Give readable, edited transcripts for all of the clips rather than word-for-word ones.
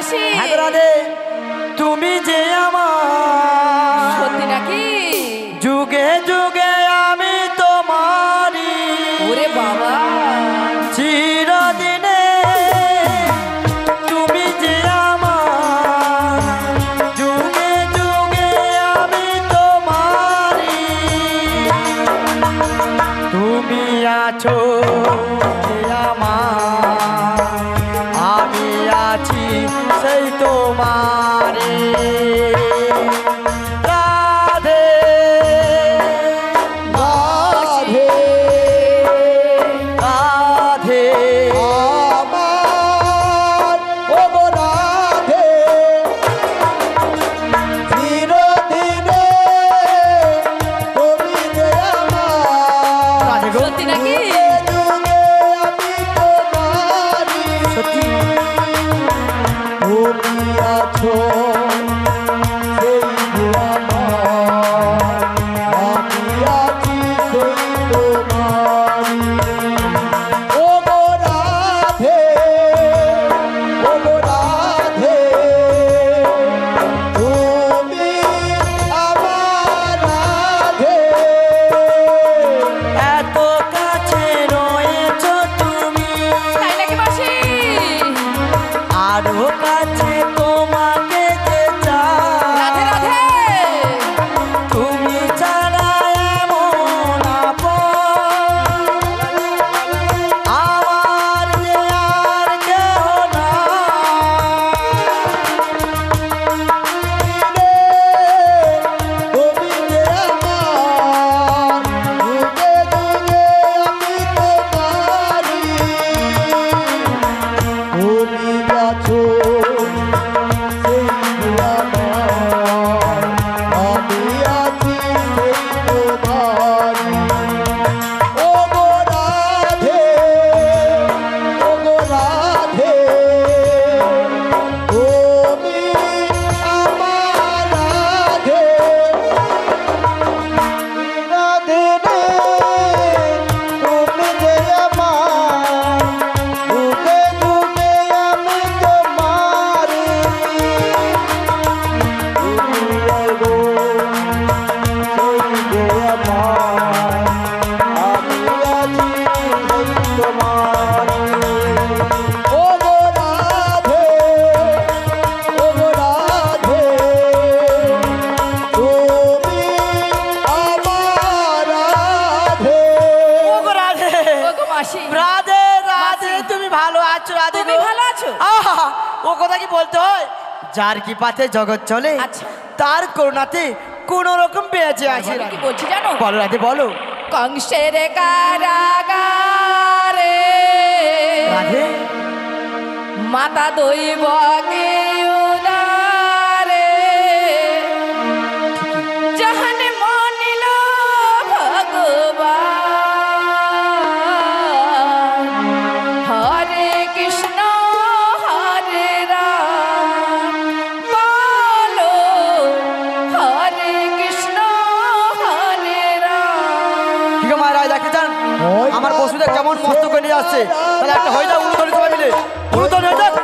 মাসি। হ্যাঁ রাধে, তুমি যে আমার, সত্যি নাকি? যুগে যুগে আমি তোমারই। ওরে বাবা, চিরদিনে তুমি যে আমার, যুগে যুগে আমি তোমারই। তুমি আছো যে আমার, আমি আছি সেই তোমারই। রাধে রাধে রাধে আমার ও গো রাধে, চিরদিনে তুমি যে আমার, রাধে গো, সত্যি নাকি? যুগে আমি তোমারই। সত্যি তুমি আছো সেই যে আমার, আমি আছি সেই তোমারই। ও গো রাধে, ও গো রাধে, তুমি আমার রাধে। এত কাছে রয়েছ তুমি, তাই নাকি মাসি? আরো কাছে তোমাকে যে রাধে চাই। রাধে। তুমি ছাড়া এমন আপন আমার যে আর কেহ নাই। তুমি যে আমার, যুগে যুগে আমি তোমারই। তুমি আছো সেই যে আমার, আমি আছি সেই তোমারই। ও গো রাধে, ও গো রাধে, তুমি আমার রাধে। রাধে রে, তুমি যে আমার, যুগে যুগে আমি তোমারই। তুমি গো সেই যে আমার, আমি আছি সেই তোমারই। ও গো রাধে, ও গো রাধে, তুমি আমার রাধে। ওগো রাধে, ওগো মাসি, রাধে রাধে, তুমি ভালো আছো রাধে তুমি গো? ভালো আছো? আহা, ও কথা কি বলতে হয়? যার কি পাতে জগৎ চলে, আচ্ছা। তার করুণাতে কোন রকম বেঁচে আছে। কি বলছি জানো? বলো রাধে বলো। কংসের কারাগারে রাধে মাতা দৈবকে উদারে জাহানে মনিল ভগবান। হরে কৃষ্ণ হরে রাম, বলো হরে কৃষ্ণ হরে রাম। ঠিক আছে মায়ের দেখে যান আমার পশুদের কেমন মস্ত করে নিয়ে আসছে। তাহলে একটা হয়ে যাক উলুধরি সবাই মিলে, উলুধরি হয়ে যাক।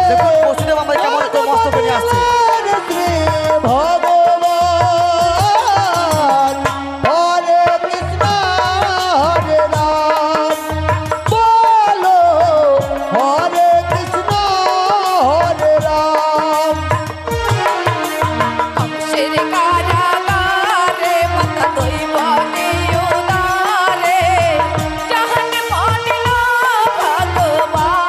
দেখুন পশুদেব আমাদের কেমন তো মস্ত করে নিয়ে আসছে। ভগবান হরে কৃষ্ণ হরে রাম, বলো হরে কৃষ্ণ হরে রাম। কংসের কারাগারে মাতা দৈবকে উদারে জাহানে মনিল ভগবান।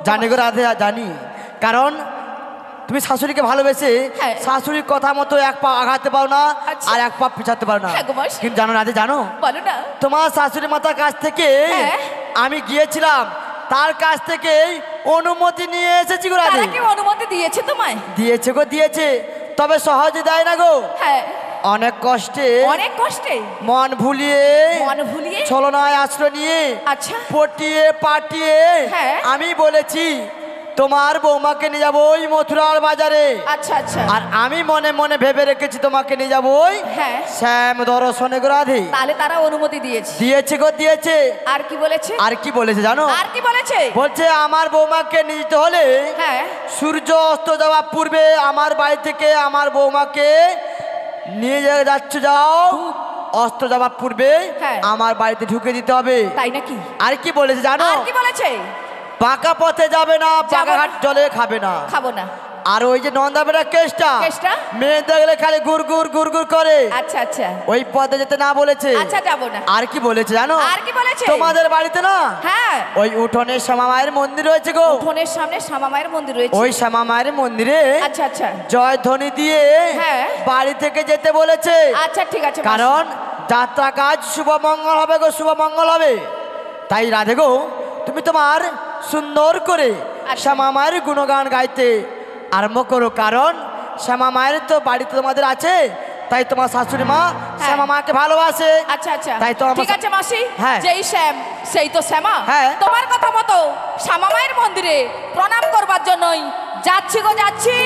জানি গো রাধে, জানি। কারণ তুমি শাশুড়িকে ভালোবেসে হ্যাঁ। শাশুড়ির কথা মতো এক পা আঘাতে পাও না, আচ্ছা। আর এক পা পিছাতে পারো না। হ্যাঁ গো মাসি। কিন্তু জানো রাধে, জানো বলো না। তোমার শাশুড়ি মাতার কাছ থেকে হ্যাঁ। আমি গিয়েছিলাম, তার কাছ থেকে অনুমতি নিয়ে এসেছি গো রাধে। তারা কি অনুমতি দিয়েছে তোমায়? দিয়েছে গো, দিয়েছে, তবে সহজে দেয় না গো। হ্যাঁ। অনেক কষ্টে, অনেক কষ্টে মন ভুলিয়ে, মন ভুলিয়ে, ছলনায় আশ্রয় নিয়ে, আচ্ছা পটিয়ে পাটিয়ে হ্যাঁ। আমি বলেছি তোমার বৌমাকে নিয়ে যাবো ওই মথুরার বাজারে। আচ্ছা আচ্ছা। আর আমি মনে মনে ভেবে রেখেছি তোমাকে নিয়ে যাবো ওই হ্যাঁ। শ্যাম দর্শনে গো রাধে। তাহলে তারা অনুমতি দিয়েছে। দিয়েছে গো, দিয়েছে। আর কি বলেছে? আর কি বলেছে জানো? আর কি বলেছে? বলছে আমার বৌমাকে নিয়ে যেতে হলে হ্যাঁ। সূর্য অস্ত যাওয়ার পূর্বে আমার বাড়ি থেকে আমার বৌমাকে নিয়ে যাচ্ছ, যাও অস্ত যাওয়ার পূর্বে হ্যাঁ। আমার বাড়িতে ঢুকে দিতে হবে। তাই নাকি? আর কি বলেছে জানো? আর কি বলেছে? পাকা পথে যাবে না, পাকা না। ঘাট জলে খাবে না। খাবো না। আর ওই যে নন্দাবেড়া কেসটা, কেসটা? মেয়ে দেখলে খালি গুড় গুড় গুড় গুড় করে, আচ্ছা আচ্ছা। ওই পথে যেতে না বলেছে। আচ্ছা যাবো না। আর কি বলেছে জানো? আর কি বলেছে? তোমাদের বাড়িতে না হ্যাঁ। ওই উঠোনে শ্যামা মায়ের মন্দির রয়েছে গো। উঠোনের সামনে শ্যামা মায়ের মন্দির রয়েছে। ওই শ্যামা মায়ের মন্দিরে আচ্ছা আচ্ছা। জয় ধ্বনি দিয়ে হ্যাঁ। বাড়ি থেকে যেতে বলেছে। আচ্ছা ঠিক আছে। কারণ যাত্রা কাজ শুভ মঙ্গল হবে গো, শুভ মঙ্গল হবে। তাই রাধে গো, তুমি তোমার সুন্দর করে আচ্ছা। শ্যামা মায়ের গুণগান গাইতে আরম্ভ করো। কারণ শ্যামা মায়ের তো বাড়িতে তোমাদের আছে, তাই তোমার শাশুড়ি মা শ্যামা মাকে ভালোবাসে। আচ্ছা আচ্ছা। তাই তো আমার- ঠিক আছে মাসি। হ্যাঁ। যেই শ্যাম সেই তো শ্যামা। হ্যাঁ। তোমার কথা মতো শ্যামা মায়ের মন্দিরে প্রণাম করবার জন্যই যাচ্ছি গো, যাচ্ছি।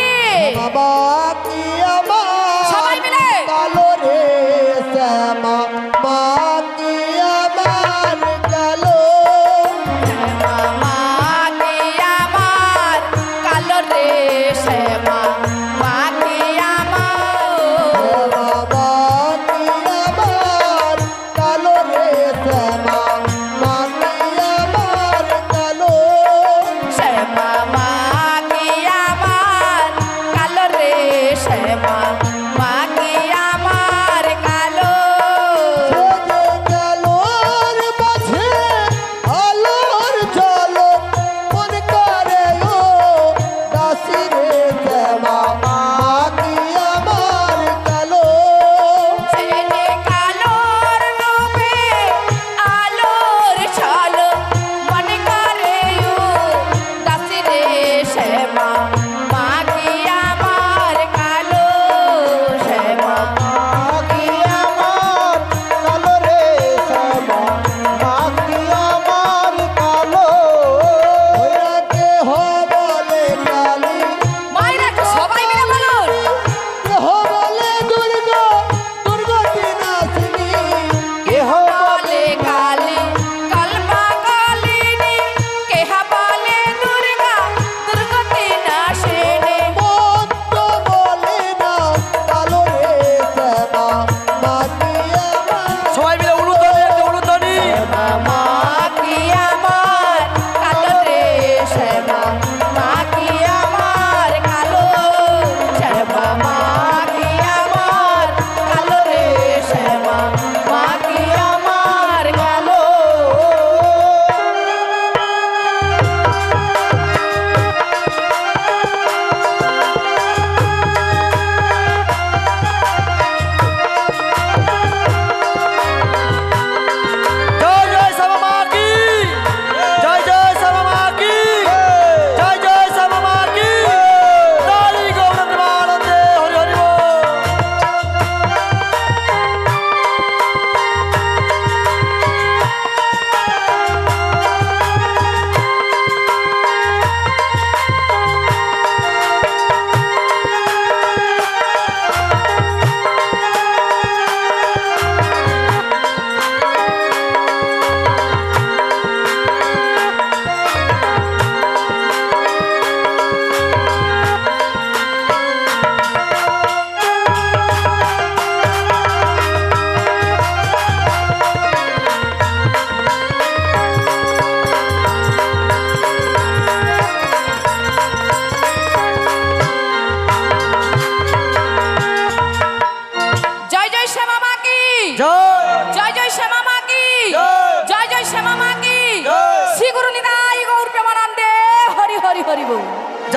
বাবা কি আমার সবাই মিলে। কালো রে শ্যামা মা কি আমার কালো। মা কি আমার কালো রে শ্যামা মা কি আমার। বাবা কি আমার কালো রে শ্যামা মা কি আমার কালো। শ্যামা মা কি আমার কালো রে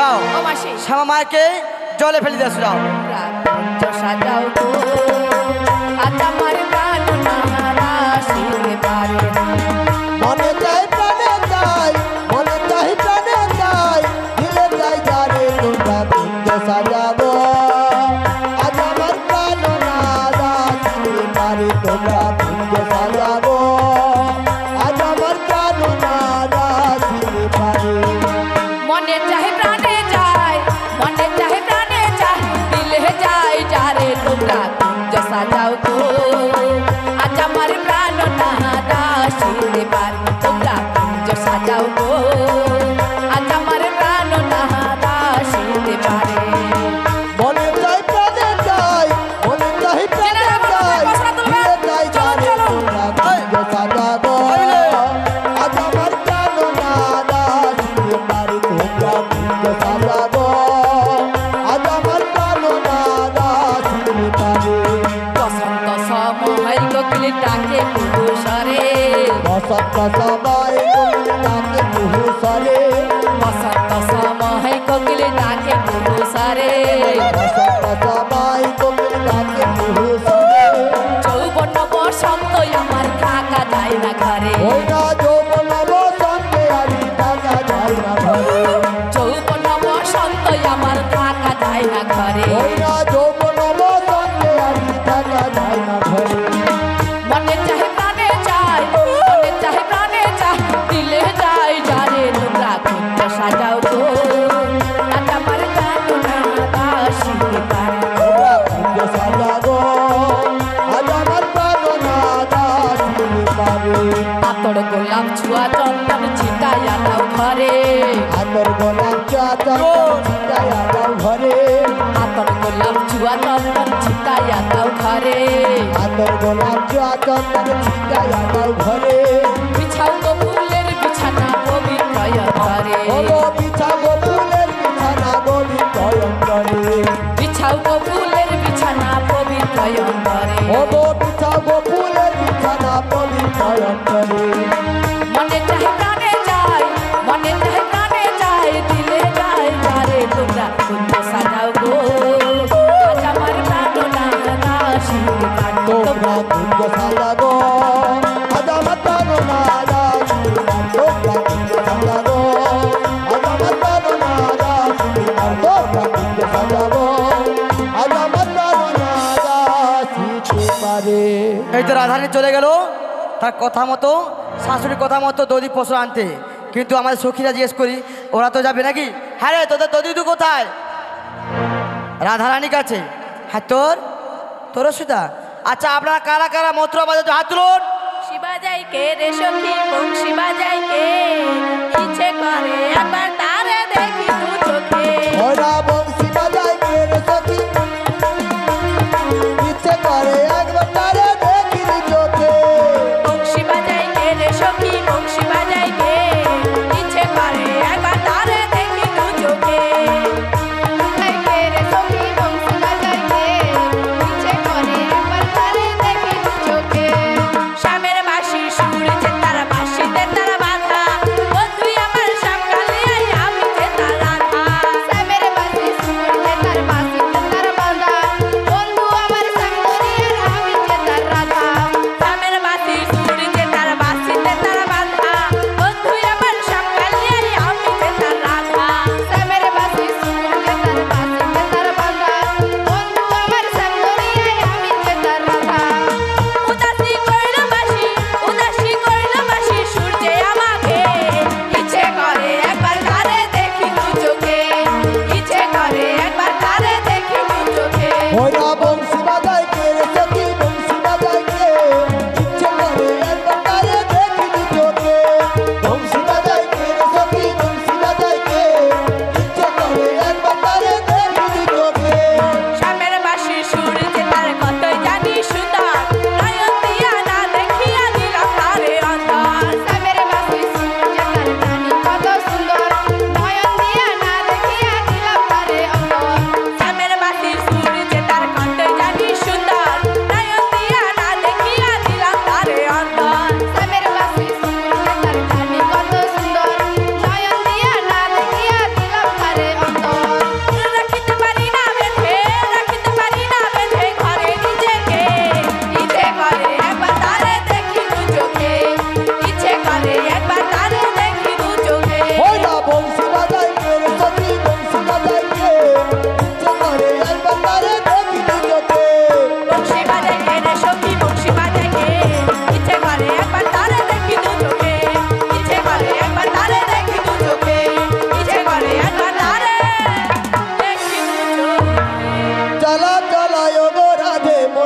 যাও ও মাসি শ্যামা মাকে জলে ফেলে দিয়ে আসো, যাও। রাত সাজাও গো আজ আমার প্রাণ নারাশিতে পারে না। মনে চাই প্রাণে চাই, মনে চাই প্রাণে চাই, দিলে চাই যারে তোমরা কুঞ্জ সাজাবো। আজ আমার প্রাণ নারাশিতে পারে তোমরা কুঞ্জ সাজাবো। আজ আমার প্রাণ নারাশিতে পারে। মনে চাহে প্রাণে চাই, মনে চাহে প্রাণে চাই, দিলে যাই যারে তোমরা কুঞ্জ সাজাও গো আজ আমার প্রাণ নারাশিতে পারে তোমরা কুঞ্জ সাজাও গো আজ আমার প্রাণ নারাশিতে পারে। মনে চাই প্রাণে চাই, মনে চাই প্রাণে চাই, দিলে চাই যারে তোমরা কুঞ্জ সাজাবো। আজ আমার প্রাণ নারাশিতে পারে তোমরা কুঞ্জ সাজাবো। আজ আমার প্রাণ নারাশিতে পারে। বসন্ত সময় কোকিল ডাকে পুরুষরে, বসন্ত সময় কোকিল ডাকে পুরুষরে। বসন্ত সময় কোকিল ডাকে পুরুষরে, বসন্ত সময় কোকিল ডাকে পুরুষরে। যৌবন বসন্ত আমার থাকা যায় না ঘরে, ওই না যৌবন বসন্তে আমি থাকা যায় না ঘরে। যৌবন বসন্ত আমার থাকা যায় না ঘরে। ওই না যৌবন বসন্তে আমি থাকা যায় না ঘরে। মনে চাহে প্রাণে চাই, মনে চাহে প্রাণে চাই, দিলে যাই যারে তোমরা কুঞ্জ সাজাও গো আজ আমার প্রাণ নারাশিতে পারে। তোমরা কুঞ্জ সাজাবো। আজ আমার প্রাণ নারাশিতে পারে। আতর গোলাপ ছুয়া চন্দন ছিটাইয়া দাও ঘরে, আতর গোলাপ চাচা ছিটাইয়া দাও ঘরে। আতর গোলাপ ছুয়া চন্দন ছিটাইয়া দাও ঘরে। আতর গোলাপ চাচা ছিটাইয়া দাও ঘরে। বিছাও গো ফুলের বিছানা পবিত্র ঘরে, ওগো বিছাগো ফুলের বিছানা গলি জয়ন্তরে। বিছাও গো ফুলের বিছানা পবিত্র ঘরে। ওগো বিছাগো ফুলের বিছানা গলি জয়ন্তরে। মনে চাহে প্রাণে চাই, মনে চাহে প্রাণে চাই, দিলে যাই যারে তোমরা কুঞ্জ সাজাও গো আজ আমার প্রাণ নারাশিতে পারে। তোমরা কুঞ্জ সাজাগো। আজ আমার প্রাণ নারাশিতে পারে। তোমরা কুঞ্জ সাজাগো। আজ আমার প্রাণ নারাশিতে পারে। তোমরা কুঞ্জ সাজাগো। আজ আমার প্রাণ নারাশিতে পারে। এই তো রাধারানী চলে গেল তার কথা মতো, শাশুড়ির কথা মতো দধি পশু আনতে। কিন্তু আমাদের সখীরা জিজ্ঞেস করি ওরা তো যাবে নাকি? হ্যাঁ রে, তোদের দধি তো কোথায়? রাধারানীর কাছে। হ্যাঁ তোর সুদা। আচ্ছা আপনারা কারা কারা মথুরা বাজার হাত তুলুন। শিবা যাই কে রে সখী বংশী বাজাই কে, ইচ্ছে করে একবার তারে দেখি দু চোখে। ওরা বংশী বাজায় কে রে সখী, ইচ্ছে করে একবার তারে দেখি চোখে। বংশী বাজাই কে রে সখী বংশী বাজাই কে, ইচ্ছে করে একবার তারে দেখি দু চোখে। বাজাই কে রে সখী বংশী বাজাই কে, ইচ্ছে করে একবার তারে দেখি দু চোখে। শ্যামের বাঁশির সুর যে তারা বাঁশিতে তারা বাঁধা, বন্ধুই আমার শ্যাম কালিয়াই আমি যে তার রাধা। শ্যামের বাঁশি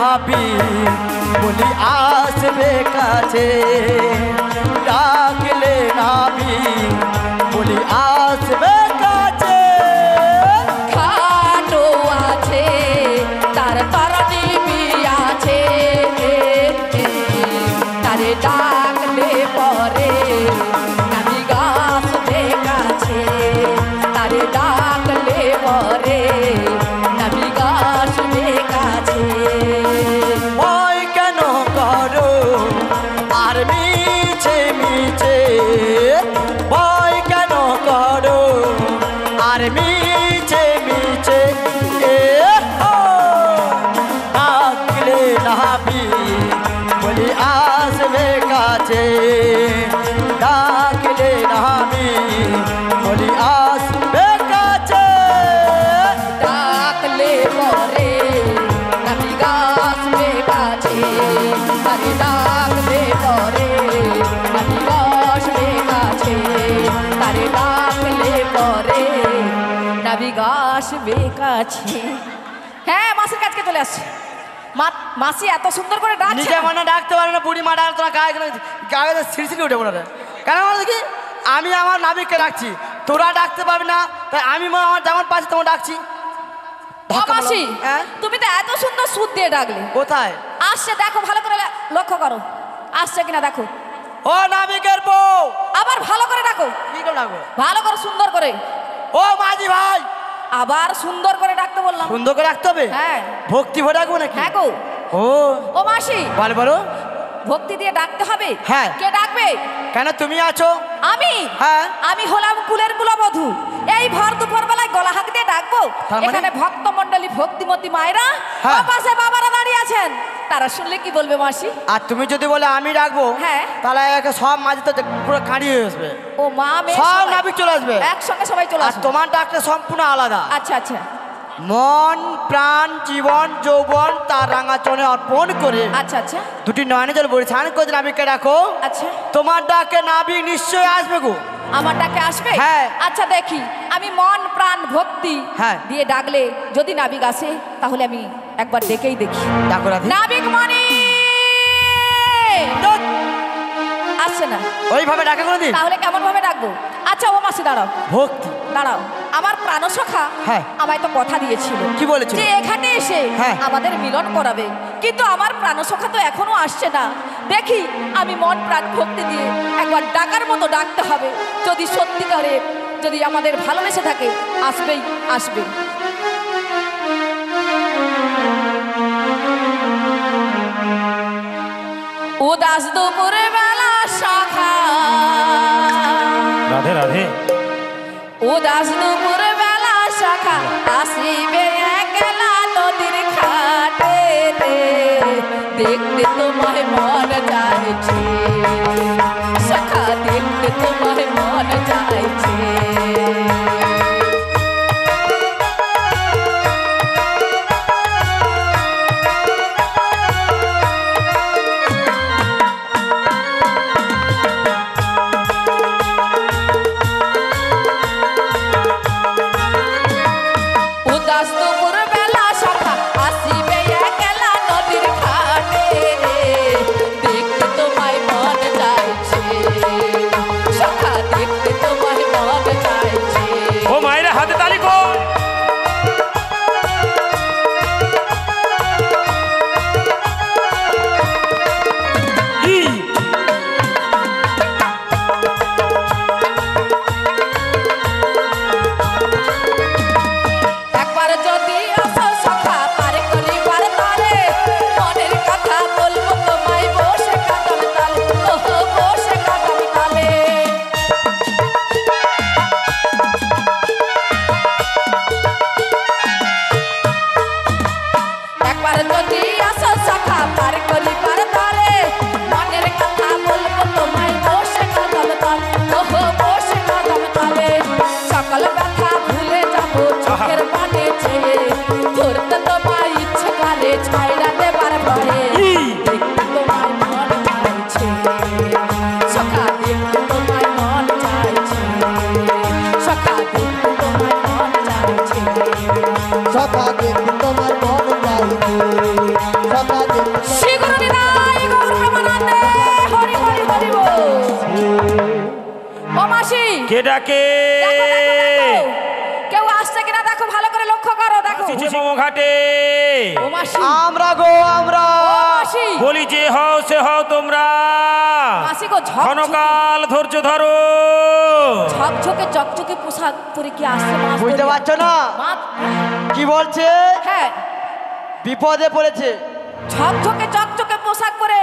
নাবি বলি আসবে কাছে ডাকলে নাবি বলি আসবে কাছে খাটো আছে তার তরণী আছে তারে ডাকলে পরে নাবি আসবে কাছে তারে ডাকলে পরে নাবি আসবে কাছে ভয় কেন করো আর মিছে মিছে ভয় কেন করো আর মিছে মিছে এ হো ডাকলে নাবি বলি আসবে কাছে ডাকলে নাবি বলি আসবে কাছে ডাকলে পরে নাবি আসবে কাছে তারে ডাকলে পরে নাবি আসবে কাছে তারে ডাকলে পরে নাবি আসবে কাছে। হ্যাঁ মাসির কাছকে চলে আসছে। মাসি এত সুন্দর করে ডাকছে নিজে মানে ডাকতে পারে না বুড়ি মা ডাক তোরা গায়ে গায়ে সিঁড়ি উঠে পড়ে কেন বলো দেখি আমি আমার নাবিককে ডাকছি তোরা ডাকতে পারবি না তাই আমি আমার যেমন পাচ্ছি তেমন ডাকছি ও মাসি হ্যাঁ? তুমি তো এত সুন্দর সুদ দিয়ে ডাকলে কোথায় আসছে দেখো ভালো করে লক্ষ্য করো আসছে কিনা দেখো ও নাবিকের বউ আবার ভালো করে ডাকো কি করে ডাকবো ভালো করে সুন্দর করে ও মাঝি ভাই আবার সুন্দর করে ডাকতে বললাম সুন্দর করে রাখতে হবে হ্যাঁ ভক্তি ভরে ডাকবো নাকি হ্যাঁ গো ও ও মাসি বল বলো ভক্তি দিয়ে ডাকতে হবে হ্যাঁ। কে ডাকবে কেন তুমি আছো আমি হ্যাঁ। আমি হলাম কুলের কুলবধূ এই ভর দুপুর বেলায় গলা হাঁক দিয়ে ডাকবো তার মানে? এখানে ভক্ত মণ্ডলী ভক্তিমতী মায়েরা হ্যাঁ। পাশে বাবারা দাঁড়িয়ে আছেন তারা শুনলে কি বলবে মাসি আর তুমি যদি বলে আমি ডাকবো হ্যাঁ। তাহলে একে সব মাঝে তো পুরো কাঁড়িয়ে আসবে ও মা মেয়ে সব সবাই নাবিক চলে আসবে একসঙ্গে সবাই চলে আর আসবে তোমার ডাকটা সম্পূর্ণ আলাদা আচ্ছা আচ্ছা মন প্রাণ জীবন যৌবন তার রাঙাচরণে অর্পণ করে আচ্ছা আচ্ছা দুটি নয়নে জল পরিধান করে নাবিককে রাখো আচ্ছা তোমার ডাকে নাবিক নিশ্চয়ই আসবে গো আমার ডাকে আসবে হ্যাঁ। আচ্ছা দেখি আমি মন প্রাণ ভক্তি হ্যাঁ। দিয়ে ডাকলে যদি নাবিক আসে তাহলে আমি একবার ডেকেই দেখি ডাকো রাধি নাবিক মনি আসছে না ওইভাবে ডাকে কোনোদিন তাহলে কেমন ভাবে ডাকবো আচ্ছা ও মাসি দাঁড়াও ভক্তি দাঁড়াও আমার প্রাণসখা হ্যাঁ। আমায় তো কথা দিয়েছিল কি বলেছিল? যে এখানে এসে হ্যাঁ। আমাদের মিলন করাবে কিন্তু আমার প্রাণসখা তো এখনো আসছে না দেখি আমি মন প্রাণ ভক্তি দিয়ে একবার ডাকার মতো ডাকতে হবে যদি সত্যিকারে যদি আমাদের ভালোবেসে থাকে আসবেই আসবে উদাস দুপুরে বেলা সখা রাধে রাধে উদাস দুপুর বেলা শাখা আসিবে একলা নদীর ঘাটে রে দেখতে তোমায় মন চাইছে শাখা দেখতে তোমায় মন চাইছে উদাস দুপুর বেলা শাখা আসিবে একলা নদীর ঘাটে রে দেখতে তোমায় মন চাইছে শাখা দেখতে তোমায় মন চাইছে ও মায়েরা হাতে তালি কর কি একবার যদি আসো সখা পার করিবার তারে মনের কথা বলবো তোমায় বসে কাটাম তালে ওহো বসে কাটাম তালে একবার যদি আসো সখা পার করিবার তারে মনের কথা বলবো তোমায় বসে কাটাম তালে ওহো বসে কাটাম তালে সকল ব্যথা ভুলে যাবো চোখের পানে চেয়ে ধরতে তোমায় ইচ্ছে করে ছাইরা দেবার ভয়ে দেখতে তোমায় মন চাইছে সখা দেখতে তোমায় মন চাইছে সখা দেখতে তোমায় মন চাইছে সখা দেখতে তোমার মন চাইছে সখা কে ডাকে দেখো, দেখো, দেখো। কেউ আসছে কিনা দেখো, ভালো করে লক্ষ্য করো, দেখো। আসিছে মোমো ঘাটে ও মাসি, আমরা গো আমরা। ও মাসি, বলি যে হও সে হও তোমরা, মাসি গো, ক্ষণকাল ধৈর্য ধরো। ঝকঝকে চকচকে পোশাক পরে কি আসছে মাছ বুঝতে ধরতে? পারছো না মাছ, কি বলছে? হ্যাঁ, বিপদে পড়েছে। ঝকঝকে চকচকে পোশাক পরে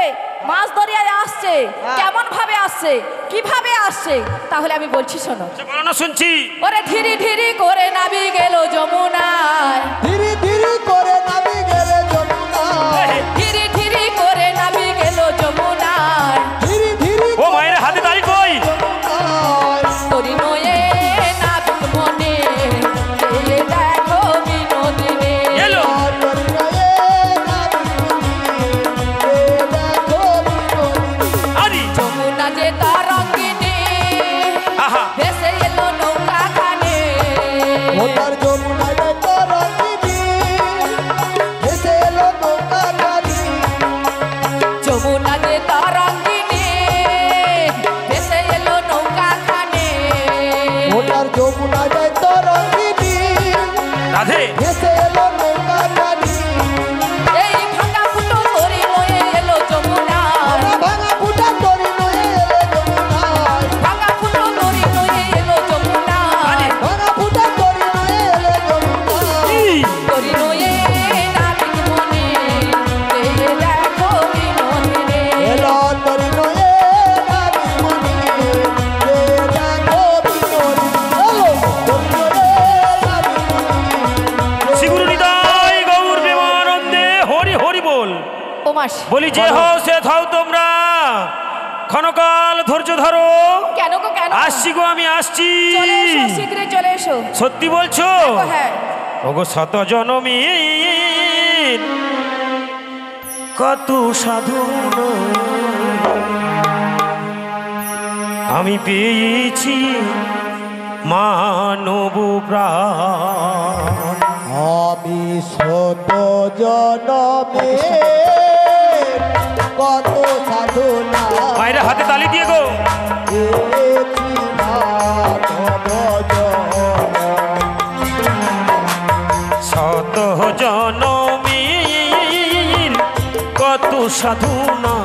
মাছ দরিয়ায় আসছে। হ্যাঁ। কেমন ভাবে আসছে, কিভাবে আসছে, তাহলে আমি বলছি শোনো। বলো না, শুনছি। ওরে ধীরে ধীরে করে নাবি গেল যমুনায়, ধীরে ধীরে করে নামি গেলে যমুনায়, ধীরে ধীরে করে নাবি গেল যমুনায়, ধীরে ধীরে ও মায়ের হাতে তালি কই? যমুনায়। তোরি নয়ে নাবিক মনে, এই দেখো বিনোদিনী। এলো আদি যমুনা যে তরঙ্গিনী, আহা ভেসে এলো নৌকা খানে। ওটার যমুনায় তরঙ্গিনী, ভেসে এলো নৌকা গাড়ি। যমুনা যে তরঙ্গিনী, ভেসে এলো নৌকা খানে। ওটার যমুনায় তরঙ্গিনী, রাধে ভেসে এলো নৌকা গাড়ি। এই ভাঙা ফুটো তরি নয়ে এলো যমুনায়, ভাঙা ফুটা তরি নয়ে এলে যমুনায়, ভাঙা ফুটো তরি নয়ে এলো যমুনায়, ভাঙা ফুটা তরি নয়ে এলে যমুনায়। তরি নয়ে নাবিক মনে, এই দেখো বিনোদিনী। এলো তরি নয়ে নাবিক মনে, এ দেখো বিনোদিনী। এলো তরি নয়ে নাবিক মনে। শ্রীগুরু নিতাই গৌর প্রেমানন্দে হরি হরি বল। ও মাসি, বলি যে হও সে থাও তোমরা, ক্ষণকাল ধৈর্য ধরো। কেন গো কেন? আসছি গো, আমি আসছি। চলে এসো, শীঘ্রই চলে এসো। সত্যি বলছো? ও হ্যাঁ, ওগো শত জনমী কত সাধু আমি পেয়েছি মানব প্রাণ। আমি শত জনমে কত সাধনা মায়ের হাতে তালি দিয়ে গো। পেয়েছি মানব জনম। শত জনমীর কত সাধনা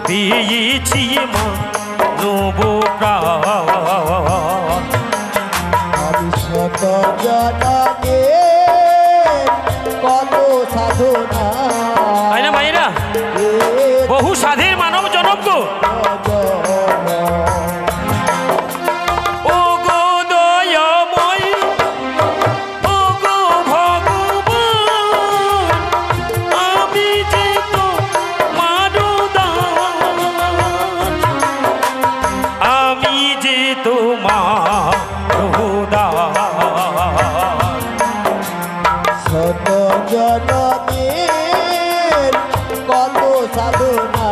পেয়েছি মানব প্রাণ। আমি শত জনমে কত সাধনা তাই না মায়েরা? বহু সাধের মানব জনম গো। ও গো দয়াময়, ও গো ভগবান, আমি যে তো মারুদান, আমি যে তোমার রুদান। শত জনমের কত সাধনা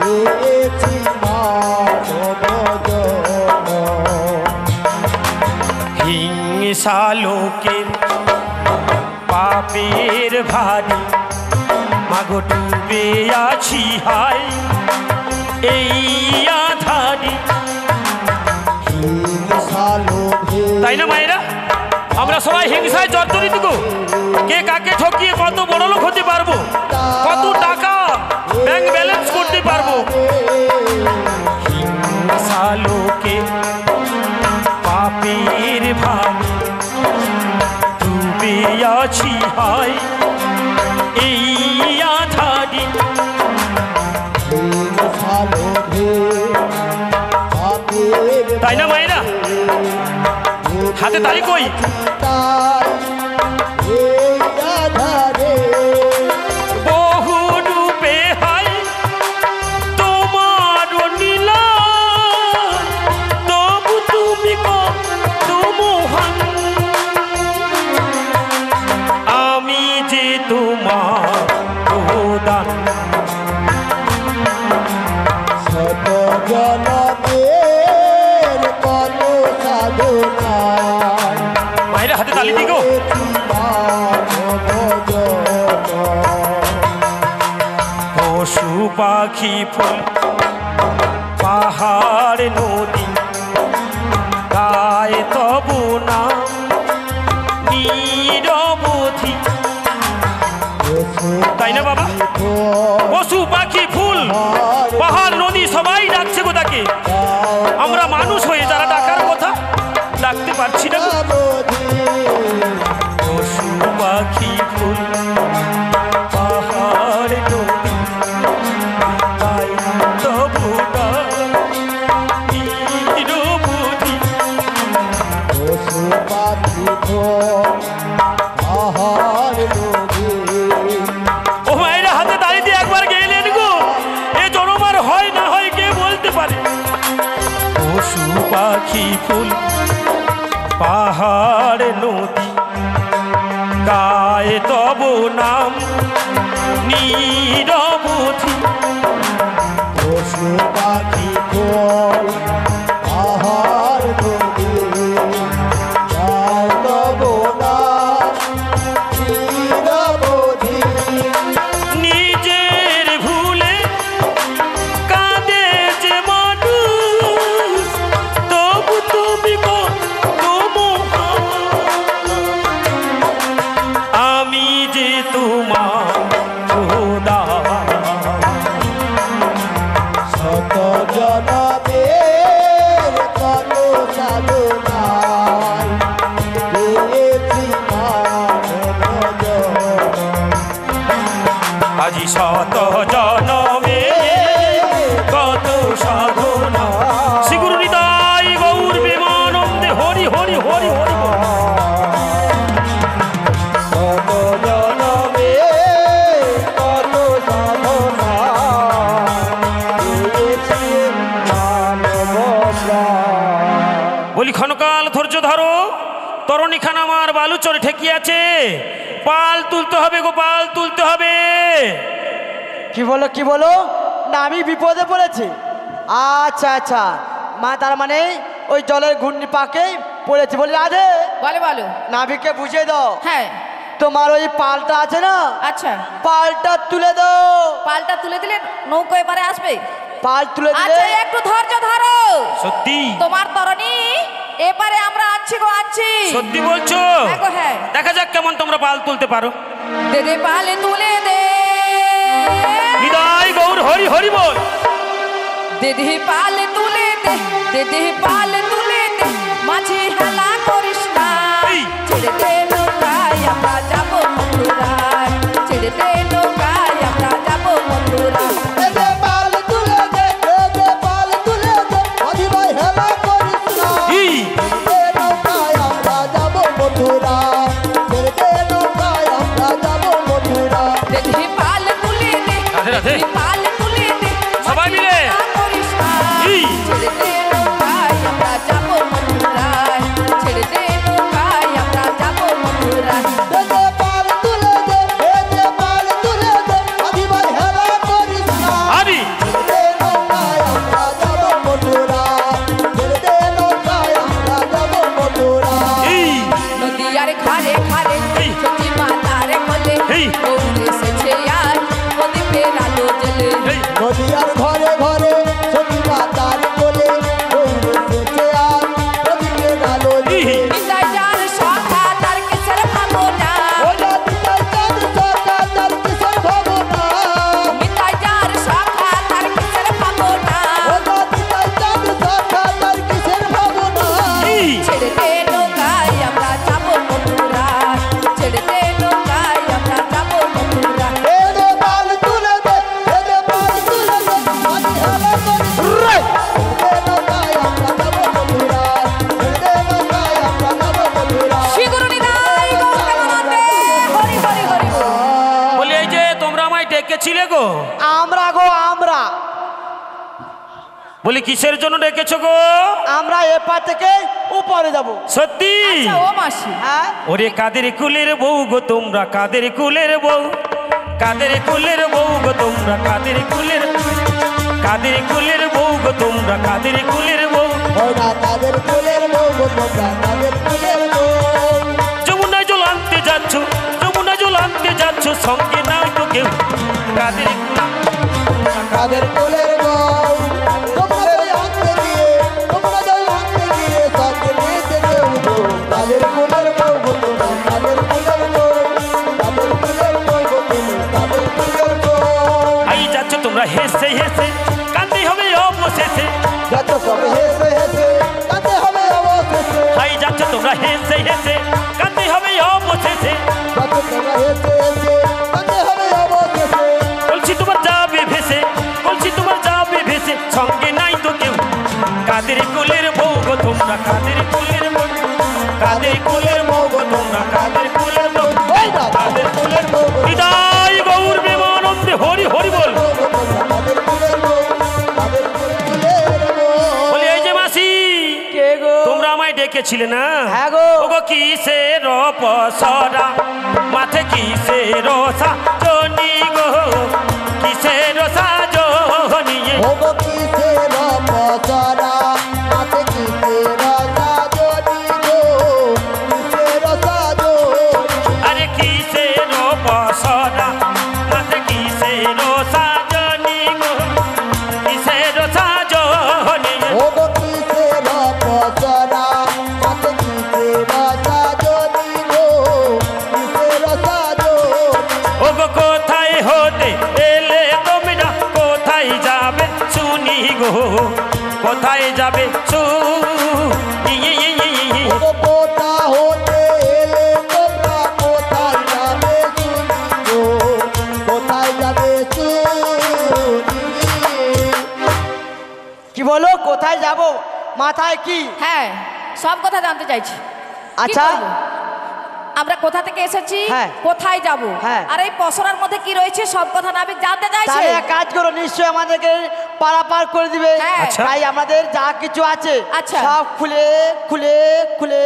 পেয়েছি মানব জনম। হিংসা লোকের পাপের ভারী মাগো ডুবে আছি হাই এই আধারি। হিংসা লোভে তাই না মায়েরা? আমরা সবাই হিংসায় জর্জরিত গো। কে কাকে ঠকিয়ে কত বড় লোক হতে পারবো, কত টাকা ব্যাংক ব্যালেন্স করতে পারবো। হিংসা লোকে পাপের ভারী ডুবে আছি হাই এই আধারি। হিংসা লোভে পাপের তাই না মায়েরা? হাতে তালি কই? তাই এই আধারে বহু রূপে হাই তোমার নীলা, তবু তুমি কত মহান, আমি যে তোমার প্রদান। শত জনমের কত সাধনা মায়েরা হাতে তালি দিগো। পশু পাখি ফুল পাহাড় পাহাড় নদী গায়ে তবু নাম নিরবধি। তাই না বাবা? পশু পাখি ফুল পাহাড় নদী সবাই ডাকছে গো তাকে। আমরা মানুষ হয়ে যারা ডাকার কথা ডাকতে পারছি না গো। পশু পাখি ফুল পাহাড় নদী গায়ে তবু নাম নিরবধি। পশু পাখি পাহাড় নদী ও মায়েরা হাতে দাঁড়িয়ে দিয়ে একবার গেলেন গো, এ জনমার হয় না হয় কে বলতে পারে। পশু পাখি ফুল পাহাড় নদী গায়ে তব নাম নিরবধি। পশু পাখি ফুল পাহাড় নদী গায়ে তব নাম নিরবধি। নিজের ভুলে কাঁদে যে মানুষ, তবু তুমি আমি যে তোমার খোদা। শত জনমের কত সাধনায় পেয়েছি মানব জন্ম। আজি শত জনমে কত সাধনা। শ্রীগুরু নিতাই গৌর প্রেমানন্দে হরি হরি হরি হরি বল। শত জনমে কত সাধনা পেয়েছি মানব প্রাণ। বলি ক্ষণকাল ধৈর্য ধরো, তরণীখান আমার বালুচর ঠেকিয়াছে, পাল তুলতে হবে গো, পাল তুলতে হবে। কি বলো কি বলো? না আমি বিপদে পড়েছি। আচ্ছা আচ্ছা, মা তার মানে ওই জলের ঘূর্ণি পাকে পড়েছি। বলি রাধে, বলো বলো। নাবিককে বুঝিয়ে দাও, হ্যাঁ তোমার ওই পালটা আছে না, আচ্ছা, পালটা তুলে দাও। পালটা তুলে দিলে নৌকো এবারে আসবে। পাল তুলে দিলে আচ্ছা একটু ধৈর্য ধরো। সত্যি তোমার তরণী এবারে আমরা আছি গো, আছি। সত্যি বলছো? হ্যাঁ গো, হ্যাঁ। দেখা যাক কেমন তোমরা পাল তুলতে পারো। দে দে পালে তুলে দে, নিতাই গৌর হরি হরি বল। দে দে পালে তুলে দে, দে দে পালে তুলে দে, মাঝি হেলা করিস না। এই। ছেড়ে দে নৌকায় আমরা যাবো মথুরায়, ছেড়ে দে নৌকায় আমরা যাবো মথুরায়। দে পাল তুলে দে, দে পাল তুলে দে, মাঝি ভাই হেলা করিস না। এই। দে নৌকায় আমরা যাব মথুরা, দে নৌকায় আমরা যাব মথুরা। দে দে পালে তুলে দে, রাধে রাধে। দে পালে তুলে দে, সবাই মাঝি মিলে। হেলা করিস না। এই। ছেড়ে দে নৌকায় আমরা যাবো মথুরায়, ছেড়ে দে নৌকায় আমরা যাবো মথুরায়। দে পাল তুলে দে, দে পাল তুলে দে, মাঝি ভাই হেলা করিস না। আদি দে নৌকায় আমরা যাব মথুরা, দে নৌকায় আমরা যাব মথুরা। এই। নদীয়ার ঘাড়ে ঘাড়ে এই। সতী মাতার কোলে এই। গৌর এসেছে আর প্রদীপের আলো জ্বলে। এই। নদীয়ার ঘরে ঘরে সতী মাতার কোলে গৌর এসেছে আর প্রদীপের আলো জ্বলে। নিতাই যার সখা তার কিসের ভাবনা, ওলা নিতাই চাঁদ সখা তার কিসের ভাবনা। নিতাই যার সখা তার কিসের ভাবনা। ওলা নিতাই চাঁদ সখা তার কিসের ভাবনা। এই। ছেড়ে দে নৌকায় আমরা যাবো মথুরায়, ছেড়ে দে নৌকায় আমরা যাবো মথুরায়। দে পাল তুলে দে, দে পাল তুলে দে, মাঝি হেলা করিস না। দে নৌকায় আমরা যাব মথুরা, দে নৌকায় আমরা যাব মথুরা। শ্রীগুরু নিতাই গৌর প্রেমানন্দে হরি হরি হরি বল। বলি এই যে তোমরা আমায় ডেকেছিলে গো, আমরা গো আমরা, বলি কিসের জন্য ডেকেছো গো? আমরা এপার থেকে উপরে যাব। সত্যি? আচ্ছা ও মাসি, হ্যাঁ ওরে কাদের কুলের বউ গো তোমরা, কাদের কুলের বউ, কাদের কুলের বউ গো তোমরা, কাদের কুলের, কাদের কুলের বউ গো তোমরা, কাদের কুলের বউ। ওরা তাদের কুলের বউ গো তোমরা তাদের কুলের বউ। যমুনায় জল আনতে যাচ্ছ, যমুনায় জল আনতে যাচ্ছ, সঙ্গে নাই তো কেউ। কাদের তাদের কুলের বউ তোমরা ওই আনতে গিয়ে হেসে হেসে কাঁদতে হবে অবশেষে যত তোমরা হেসে হেসে কাঁদতে হবে অবশেষে বলছি তোমার যাবে ভেসে বলছি তোমার যাবে ভেসে সঙ্গে নাই তো কেউ কাদের কুলের বউ গো তোমরা কাদের কুলের বউ কাদের কুলের বউ গো তোমরা কাদের কুলের বউ ওই না তাদের কুলের বউ হৃদয় গৌর প্রেমানন্দে হরি হরি বল তাদের কুলের বউ তাদের কুলের বউ বলি এই যে মাসি কে গো? তোমরা আমায় ডেকেছিলে না হ্যাঁ গো। ওগো কিসের পসরা মাথে কিসের সাজনি গো কিসের সাজনি ওগো কিসের পচরা মাতে কিসের সাজনি গো কিসের সাজনি আরে কিসের পসরা মাথে কিসের সাজনি গো কিসের সাজনি ওগো কিসের পচরা মাতে কিসের সাজনি গো কিসের সাজনি ওগো কোথায় হতে এলে তোমরা কোথায় যাবে শুনি গো কোথায় যাবে শুনি ওগো কোথা হতে এলে তোমরা কোথায় যাবে শুনি গো কোথায় যাবে শুনি কি বলো কোথায় যাব মাথায় কি হ্যাঁ সব কথা জানতে চাইছি আচ্ছা। কি করবো? আমরা কোথা থেকে এসেছি হ্যাঁ। কোথায় যাব হ্যাঁ। আর এই পসরার মধ্যে কি রয়েছে সব কথা নাবিক জানতে চাইছে তাহলে এক কাজ করো নিশ্চয়ই আমাদেরকে পারাপার করে দিবে হ্যাঁ। আচ্ছা। তাই আমাদের যা কিছু আছে আচ্ছা। সব খুলে খুলে খুলে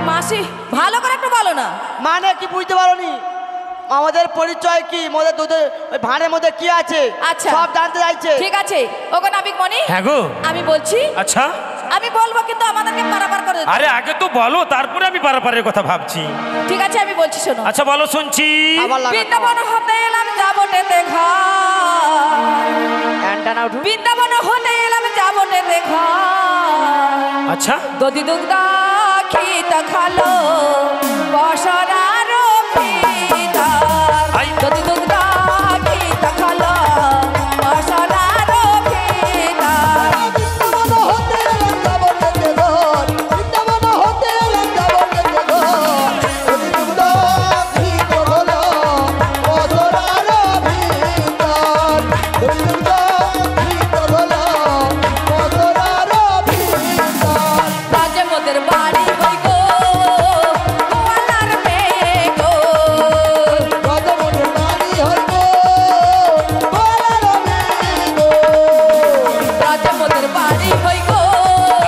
মাসি ভালো করে একটু বলো না মানে কি বুঝতে পারোনি আমাদের পরিচয় কি আমাদের দুধের ওই ভাঁড়ের মধ্যে কি আছে আচ্ছা। সব জানতে চাইছে ঠিক আছে ওগো নাবিক মনি হ্যাঁ গো আমি বলছি আচ্ছা আমি বলবো কিন্তু আমাদেরকে পারাপার করে দিতে হবে। আরে আগে তো বলো তারপরে আমি পারাপারের কথা ভাবছি ঠিক আছে আমি বলছি শোনো আচ্ছা বলো শুনছি আবার লাগা বৃন্দাবন হতে এলাম যাবটেতে ঘর অ্যান্টানা উঠু বৃন্দাবন হতে এলাম যাবটেতে ঘর আচ্ছা দধি দুগ্ধ খিত খালো বসরার ভিতর আই। দধি দুগ্ধ খিত খালো বসরার ভিতর বৃন্দাবন হতে এলাম যাবতেতে ঘর বৃন্দাবন হতে এলাম যাবতেতে ঘর যদি দুগ্ধ ঘৃত হলো বছরার ভিতর যদি দুগ্ধ ঘৃত হলো বছরার ভিতর রাজে মোদের বাড়ি হই গো গোয়ালার মেয়ে গো রাজমনের বাড়ি হইব বলার মেয়ে গো রাজে মোদের বাড়ি হই গো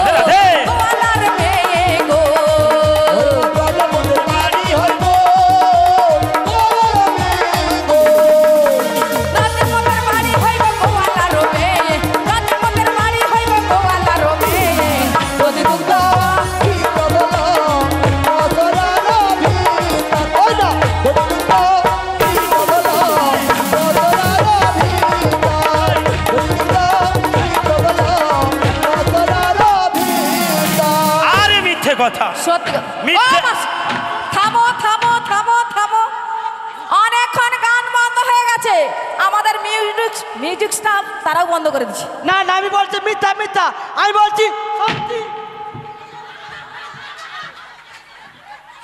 রাধে। গোয়ালার মেয়ে গো রাজমনের বাড়ি হইব বলার মেয়ে গো রাজে মোদের বাড়ি হই গো গোয়ালার মেয়ে রাজে মোদের বাড়ি হই গো গোয়ালার মেয়ে দধি দুগ্ধ ঘৃত হলো বছরার ভিতর ওই না যদি দুগ্ধ ঘৃত হলো বছরার ভিতর যদি দুগ্ধ ঘৃত হলো বছরার ভিতর আরে মিথ্যে কথা সত্যি কথা। মিথ্যে- ও মাস, থামো থামো থামো থামো অনেকক্ষণ গান বন্ধ হয়ে গেছে আমাদের মিউজিক স্টাফ তারাও বন্ধ করে দিচ্ছে না না আমি বলছি মিথ্যা মিথ্যা আমি বলছি সত্যি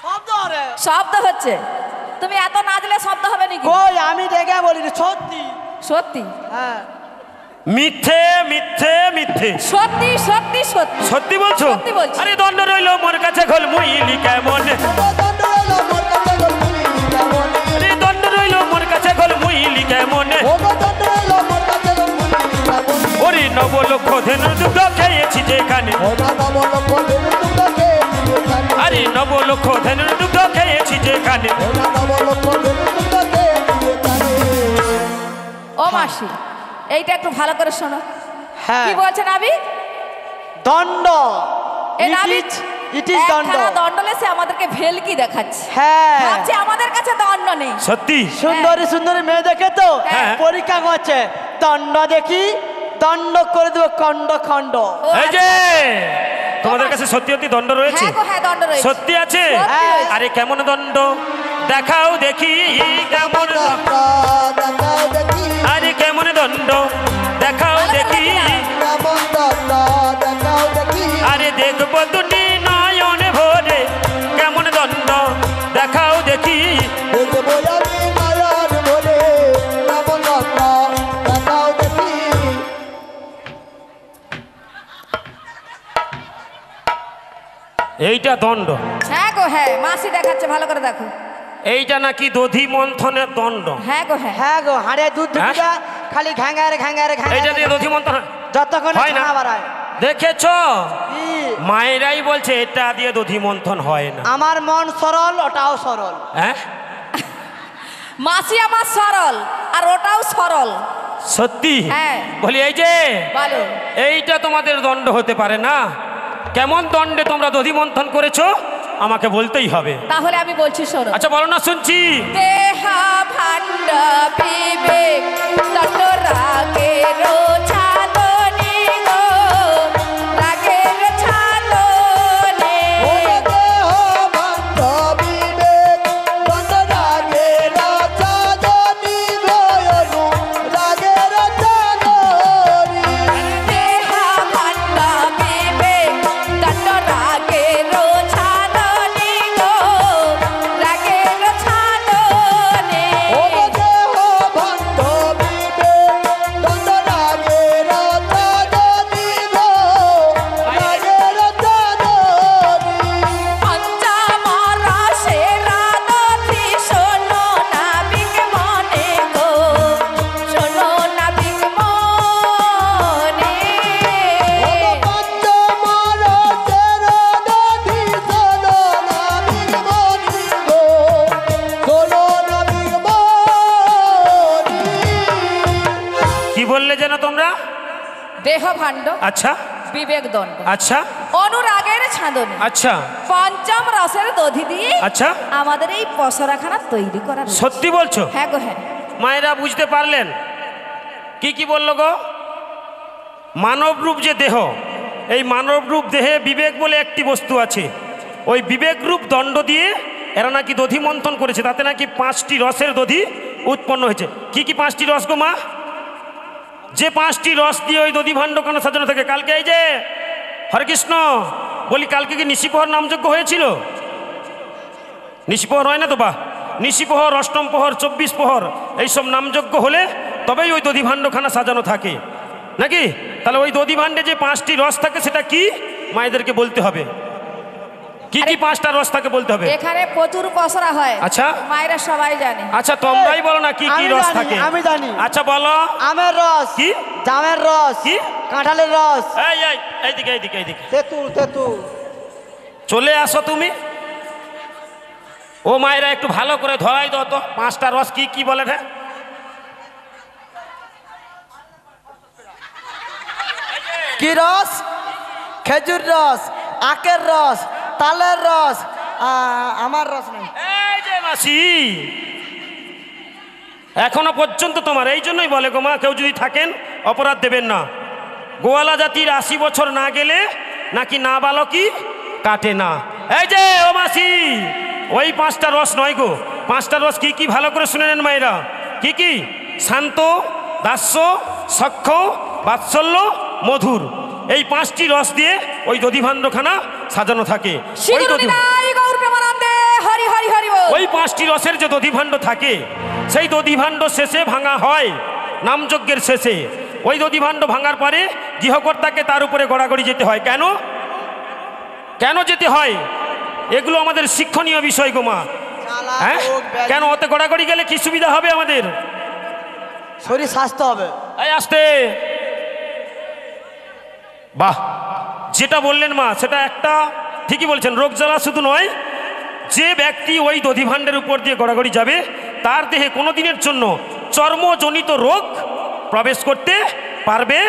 শব্দ রে শব্দ হচ্ছে তুমি এত নাচলে শব্দ হবে নাকি কই আমি দেখে বলিনি সত্যি সত্যি হ্যাঁ মিথ্যে মিথ্যে মিথ্যে সত্যি সত্যি সত্যি সত্যি বলছো সত্যি বলছি। আরে দণ্ড রইলো মোর কাছে ঘোল মুইলি কেমন দণ্ড হলো মোর কাছে গলমুলি কেমন আরে দণ্ড রইলো মোর কাছে ঘোল মুইলি কেমন ওগো দণ্ড হলো মোর কাছে গলমুলি কেমন ওরে নবলক্ষ ধেনু দুগ্ধ খেয়েছি যেখানে ওনা নব লক্ষ দিন তুমকে দিয়েছেন আরে নবলক্ষ ধেনু দুগ্ধ খেয়েছি যেখানে ওনা নব লক্ষ দিন তুমকে দিয়েছেন ও মাসি এইটা একটু ভালো করে শোনো হ্যাঁ কি বলছেন আবি দণ্ড এ নাবিক ইট ইজ দণ্ড একখানা দণ্ড লেসে আমাদেরকে ভেলকি দেখাচ্ছে হ্যাঁ ভাবছি আমাদের কাছে দণ্ড নেই সত্যি সুন্দরী সুন্দরী মেয়ে দেখে তো হ্যাঁ। পরীক্ষা করছে দণ্ড দেখি দণ্ড করে দেবো খণ্ড খণ্ড ও এই যে আচ্ছা। তোমাদের কাছে সত্যি সত্যি দণ্ড রয়েছে হ্যাঁ গো হ্যাঁ দণ্ড রয়েছে সত্যি আছে সত্যি রয়েছে। আরে কেমন দণ্ড দেখাও দেখি কেমন দেখাও দেখি আরে কেমন দণ্ড দেখাও ভালো করে দেখি দেখি না। কেমন দণ্ড দেখাও দেখি আরে দেখবো দুটি নয় এইটা দণ্ড, হ্যাঁ গো হ্যাঁ, মাসি দেখাচ্ছে, ভালো করে দেখো। এইটা নাকি দধি মন্থনের দণ্ড। হ্যাঁ গো হ্যাঁ। হ্যাঁ গো, হাড়ে দুধ ঢুকিয়া খালি ঘ্যাঙ্গারে ঘ্যাঙ্গারে এইটা দিয়ে দধি মন্থন যতক্ষণ হয় না। ছানা বাড়ায়। দেখেছ, কি? মায়েরাই বলছে এটা দিয়ে দধি মন্থন হয় না। আমার মন সরল, ওটাও সরল। হ্যাঁ মাসি আমার সরল, আর ওটাও সরল। সত্যি? হ্যাঁ। বলি এই যে বলো। এইটা তোমাদের দণ্ড হতে পারে না। কেমন দণ্ডে তোমরা দধি মন্থন করেছো আমাকে বলতেই হবে। তাহলে আমি বলছি শোনো। আচ্ছা বলো না, শুনছি। দেহা ভাণ্ড বিবেক দণ্ড রাগের ছাদনি গো, রাগের ছাদনে। ওরে দেহ ভাণ্ড বিবেক দণ্ড রাগের চাঁদনি গো, রাগের চাঁদনি। দেহা ভাণ্ড বিবেক দণ্ড রাগের ছাদনি গো, রাগের ছাদনে। ওরে দেহ ভাণ্ড বিবেক দণ্ড রাগের চাঁদনি গো, রাগের চাঁদনি। পঞ্চমরা সেরা দধি শোনো নাবিক মনে গো, শোনো নাবিক মনে। পঞ্চমর তের দধি শোনো নাবিক মনি গো, শোনো নাবিক মনি। কি বললে যেন তোমরা? দেহ ভাণ্ড আচ্ছা বিবেক দণ্ড আচ্ছা অনুরাগের ছাঁদনে আচ্ছা পঞ্চম রসের দধি দিয়ে আচ্ছা আমাদের এই পসরাখানা তৈরি করা রয়েছে। সত্যি বলছো? হ্যাঁ গো হ্যাঁ। মায়েরা বুঝতে পারলেন? কি কি বললো গো? মানবরূপ যে দেহ, এই মানবরূপ দেহে বিবেক বলে একটি বস্তু আছে। ওই বিবেকরূপ দণ্ড দিয়ে এরা নাকি দধি মন্থন করেছে, তাতে নাকি 5টি রসের দধি উৎপন্ন হয়েছে। কি কি 5টি রস গো মা? যে 5টি রস দিয়ে ওই দধি ভাণ্ডখানা সাজানো থাকে। কালকে এই যে হরে কৃষ্ণ বলি, কালকে কি নিশিপ্রহর নামযজ্ঞ হয়েছিল? নিশিপ্রহর হয় না তো? বাহ, নিশিপ্রহর, অষ্টম প্রহর, 24 প্রহর এইসব নামযজ্ঞ হলে তবেই ওই দধি ভাণ্ডখানা সাজানো থাকে নাকি? তাহলে ওই দধি ভাণ্ডে যে 5টি রস থাকে সেটা কি মায়েদেরকে বলতে হবে। কি কি 5টা রস থাকে বলতে হবে। এখানে প্রচুর পসরা হয়। আচ্ছা। মায়েরা সবাই জানে। আচ্ছা তোমরাই বলো না কি কি আমি রস জানি, থাকে। আমি জানি। আচ্ছা বলো। আমের রস, কি? জামের রস, কি? কাঁঠালের রস, এই এই এইদিকে এইদিকে এইদিকে তেঁতুল তেঁতুল। চলে আসো তুমি। ও মায়েরা একটু ভালো করে ধরাই দাও তো 5টা রস কি কি বলে রে? কি রস? খেজুর রস, আখের রস, তালের রস, আমার রস নেই। এই যে মাসি, এখনো পর্যন্ত তোমার এই জন্যই বলে গো মা, কেউ যদি থাকেন অপরাধ দেবেন না। গোয়ালা জাতির 80 বছর না গেলে নাকি না বালকি কাটে না। এই যে ও মাসি, ওই 5টা রস নয় গো। 5টা রস কি কি ভালো করে শুনে নেন মায়েরা। কি কি? শান্ত, দাস্য, সখ্য, বাৎসল্য, মধুর। এই 5টি রস দিয়ে ওই দধি ভাণ্ডখানা সাজানো থাকে। ওই দধি হরি হরি হরি বল। ওই 5টি রসের যে দধিভাণ্ড থাকে সেই দধিভাণ্ড শেষে ভাঙা হয় নামযজ্ঞের শেষে। ওই দধিভাণ্ড ভাঙার পরে গৃহকর্তাকে তার উপরে গড়াগড়ি যেতে হয়। কেন কেন যেতে হয়? এগুলো আমাদের শিক্ষণীয় বিষয় গো মা। হ্যাঁ, কেন ওতে গড়াগড়ি গেলে কি সুবিধা হবে আমাদের? শরীর স্বাস্থ্য হবে। এই আসতে। বাহ, যেটা বললেন মা সেটা একটা ঠিকই বলছেন। রোগ জ্বালা শুধু নয়, যে ব্যক্তি ওই দধিভাণ্ডের উপর দিয়ে গড়াগড়ি যাবে তার দেহে কোনো দিনের জন্য চর্মজনিত রোগ প্রবেশ করতে পারবে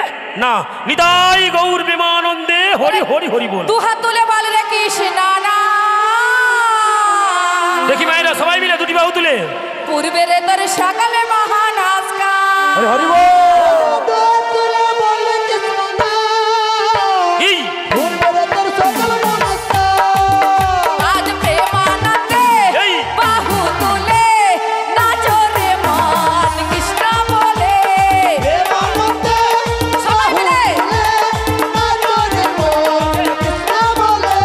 না। নিতাই গৌর প্রেমানন্দে হরি হরি হরি বল। দু হাত তুলে বল রে কৃষ্ণ না। দেখি মায়েরা সবাই মিলে দুটি বাহু তুলে। পূর্বের তোর সকালে মহান আজকাল। হরি হরি বল। তোরে বলে কৃষ্ণ না, এই পূর্বের তোর সকল নমস্কার। আজ প্রেমানন্দে এই। বাহু তুলে নাচো রে মন কৃষ্ণ বলে। প্রেমানন্দে সবাই মিলে নাচরে মন কৃষ্ণ বলে।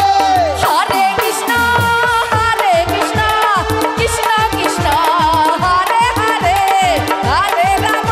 হরে কৃষ্ণ কৃষ্ণ কৃষ্ণ কৃষ্ণ হরে হরে হরে রাম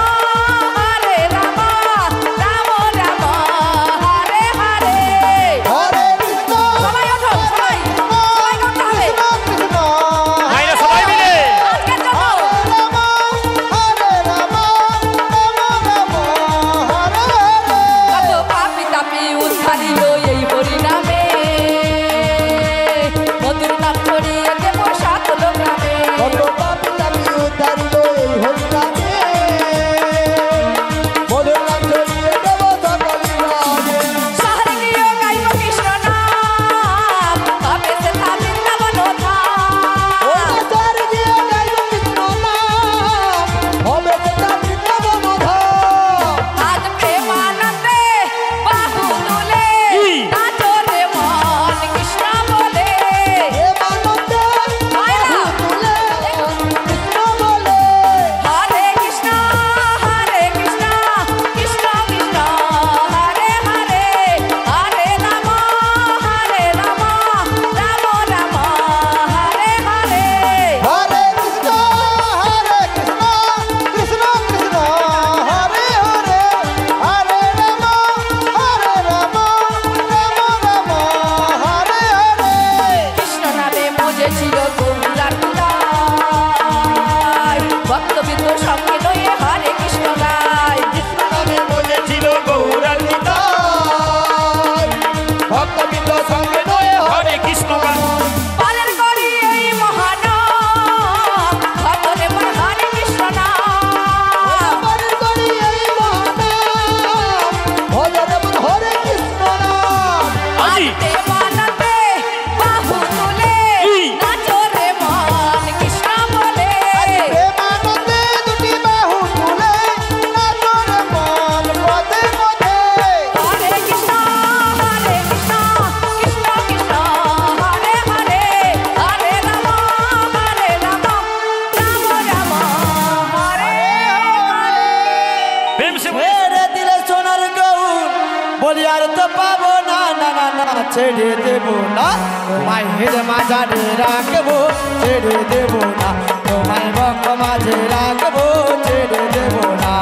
ছেড়ে দেব না তোমায় হেড মাঝারে রাখবো ছেড়ে দেব না তোমায় বক্ষ মাঝে রাখবো ছেড়ে দেব না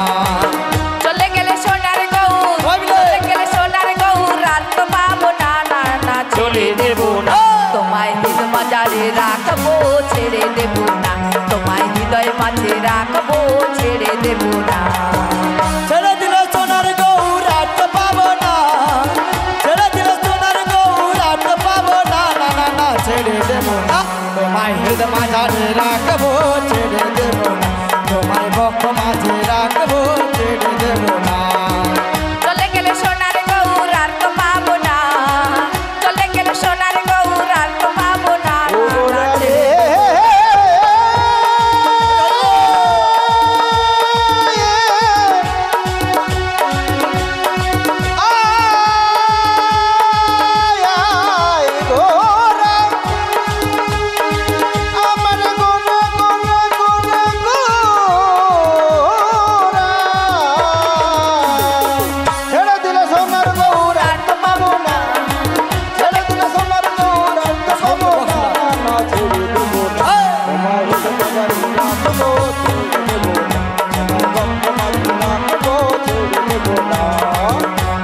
চলে গেলে সোনার গৌর ভাবলে। চলে গেলে সোনার গৌর আর তো পাবো না না না চলে দেব না তোমায় দিল মাজারে রাখবো ছেড়ে দেব না তোমায় হৃদয় মাঝে রাখবো ছেড়ে দেব না ছেড়ে দিল সোনার গৌর আর তো পাবো না ছেড়ে দিল সোনার গৌর আর তো পাবো না না না না ছেড়ে দেব না তোমায় হেড মাঝারে রাখবো ছেড়ে দেব না তোমায় বক্ষ মাঝে রাখবো ছেড়ে দেব না চলে গেলে সোনার গৌর আর তো পাবো না চলে গেলে সোনার গৌর আর তো পাবো না না, না,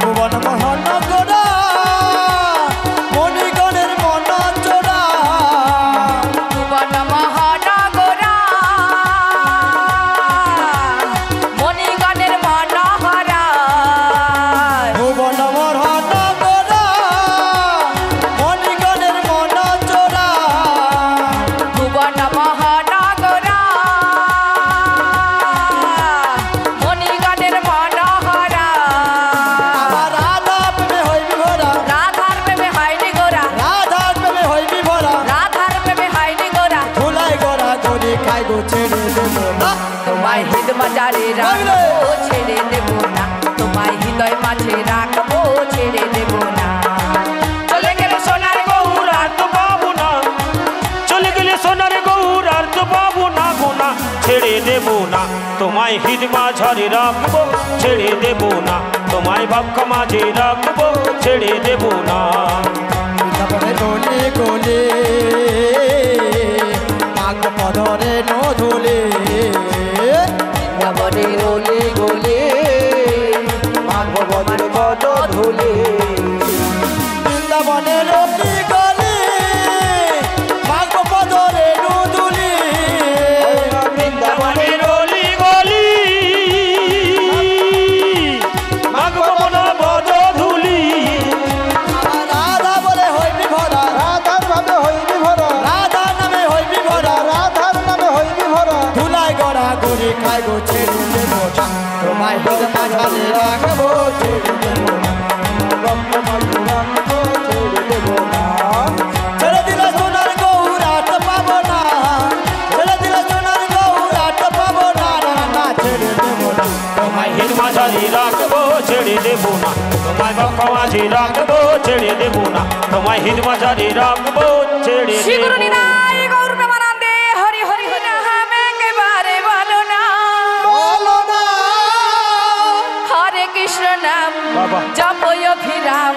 ভুবন মোহন গোরা মণিগণের মন চোরা ভুবন মহানগরা মণিগণের মনোহরা ভুবন মোহন গোরা মণিগণের মন চোরা ভুবন মহানগরা মণিগণের মনোহরা আমার রাধা প্রেমে হইবি ভরা রাধার প্রেমে হয়নি গোরা রাধার প্রেমে হইবি ভরা রাধার প্রেমে হয়নি গোরা ধুলাই গড়া গড়ি খাই গো ছেড়ে দেব না তোমায় হৃদ মাজারে রাখবো ছেড়ে দেব না তোমায় হৃদয় মাঝে রাখবো ছেড়ে দেব না চলে গেলে সোনার গৌর আর তো পাবো না চলে গেলে সোনার গৌর আর তো পাবো না গোনা ছেড়ে দেব না তোমায় হিদ মাঝারে রাখবো ছেড়ে দেব না তোমায় বক্ষ মাঝে রাখবো ছেড়ে দেব না তারপরে গলে গলে মাগ পদরে নধুলে বৃন্দাবনে রোলে গোলে ভগবতের পদ ধুলে বৃন্দাবনে রবি গলে মাগ পদরে নধুলে বৃন্দাবনে রলি গলি মাগো মনা বদ ধুলি রাধা বলে হইবি ভরা রাধার নামে হইবি ভরা রাধা নামে হইবি ভরা রাধার নামে হইবি ভরা ধুলাই গড়া গড়ি খাই গো ছেড়ে দেব না তোমায় হৃদ মাঝারে রাখবো ছেড়ে দেব না ছেড়ে দিলে সোনার গৌর আর তো পাবো না ছেড়ে দিলে সোনার গৌর আর তো পাবো না না না ছেড়ে দেব না তোমায় হিদ মাঝারে রাখবো ছেড়ে দেব না তোমায় বক্ষ মাঝে রাখবো ছেড়ে দেব না তোমায় হিদ মাঝারে রাখবো ছেড়ে শ্রী দেব গুরু না নিতাই গৌর প্রেমানন্দে হরি হরি নাম একেবারে বলো না বলো না হরে কৃষ্ণ নাম বাবা। জপয় অভিরাম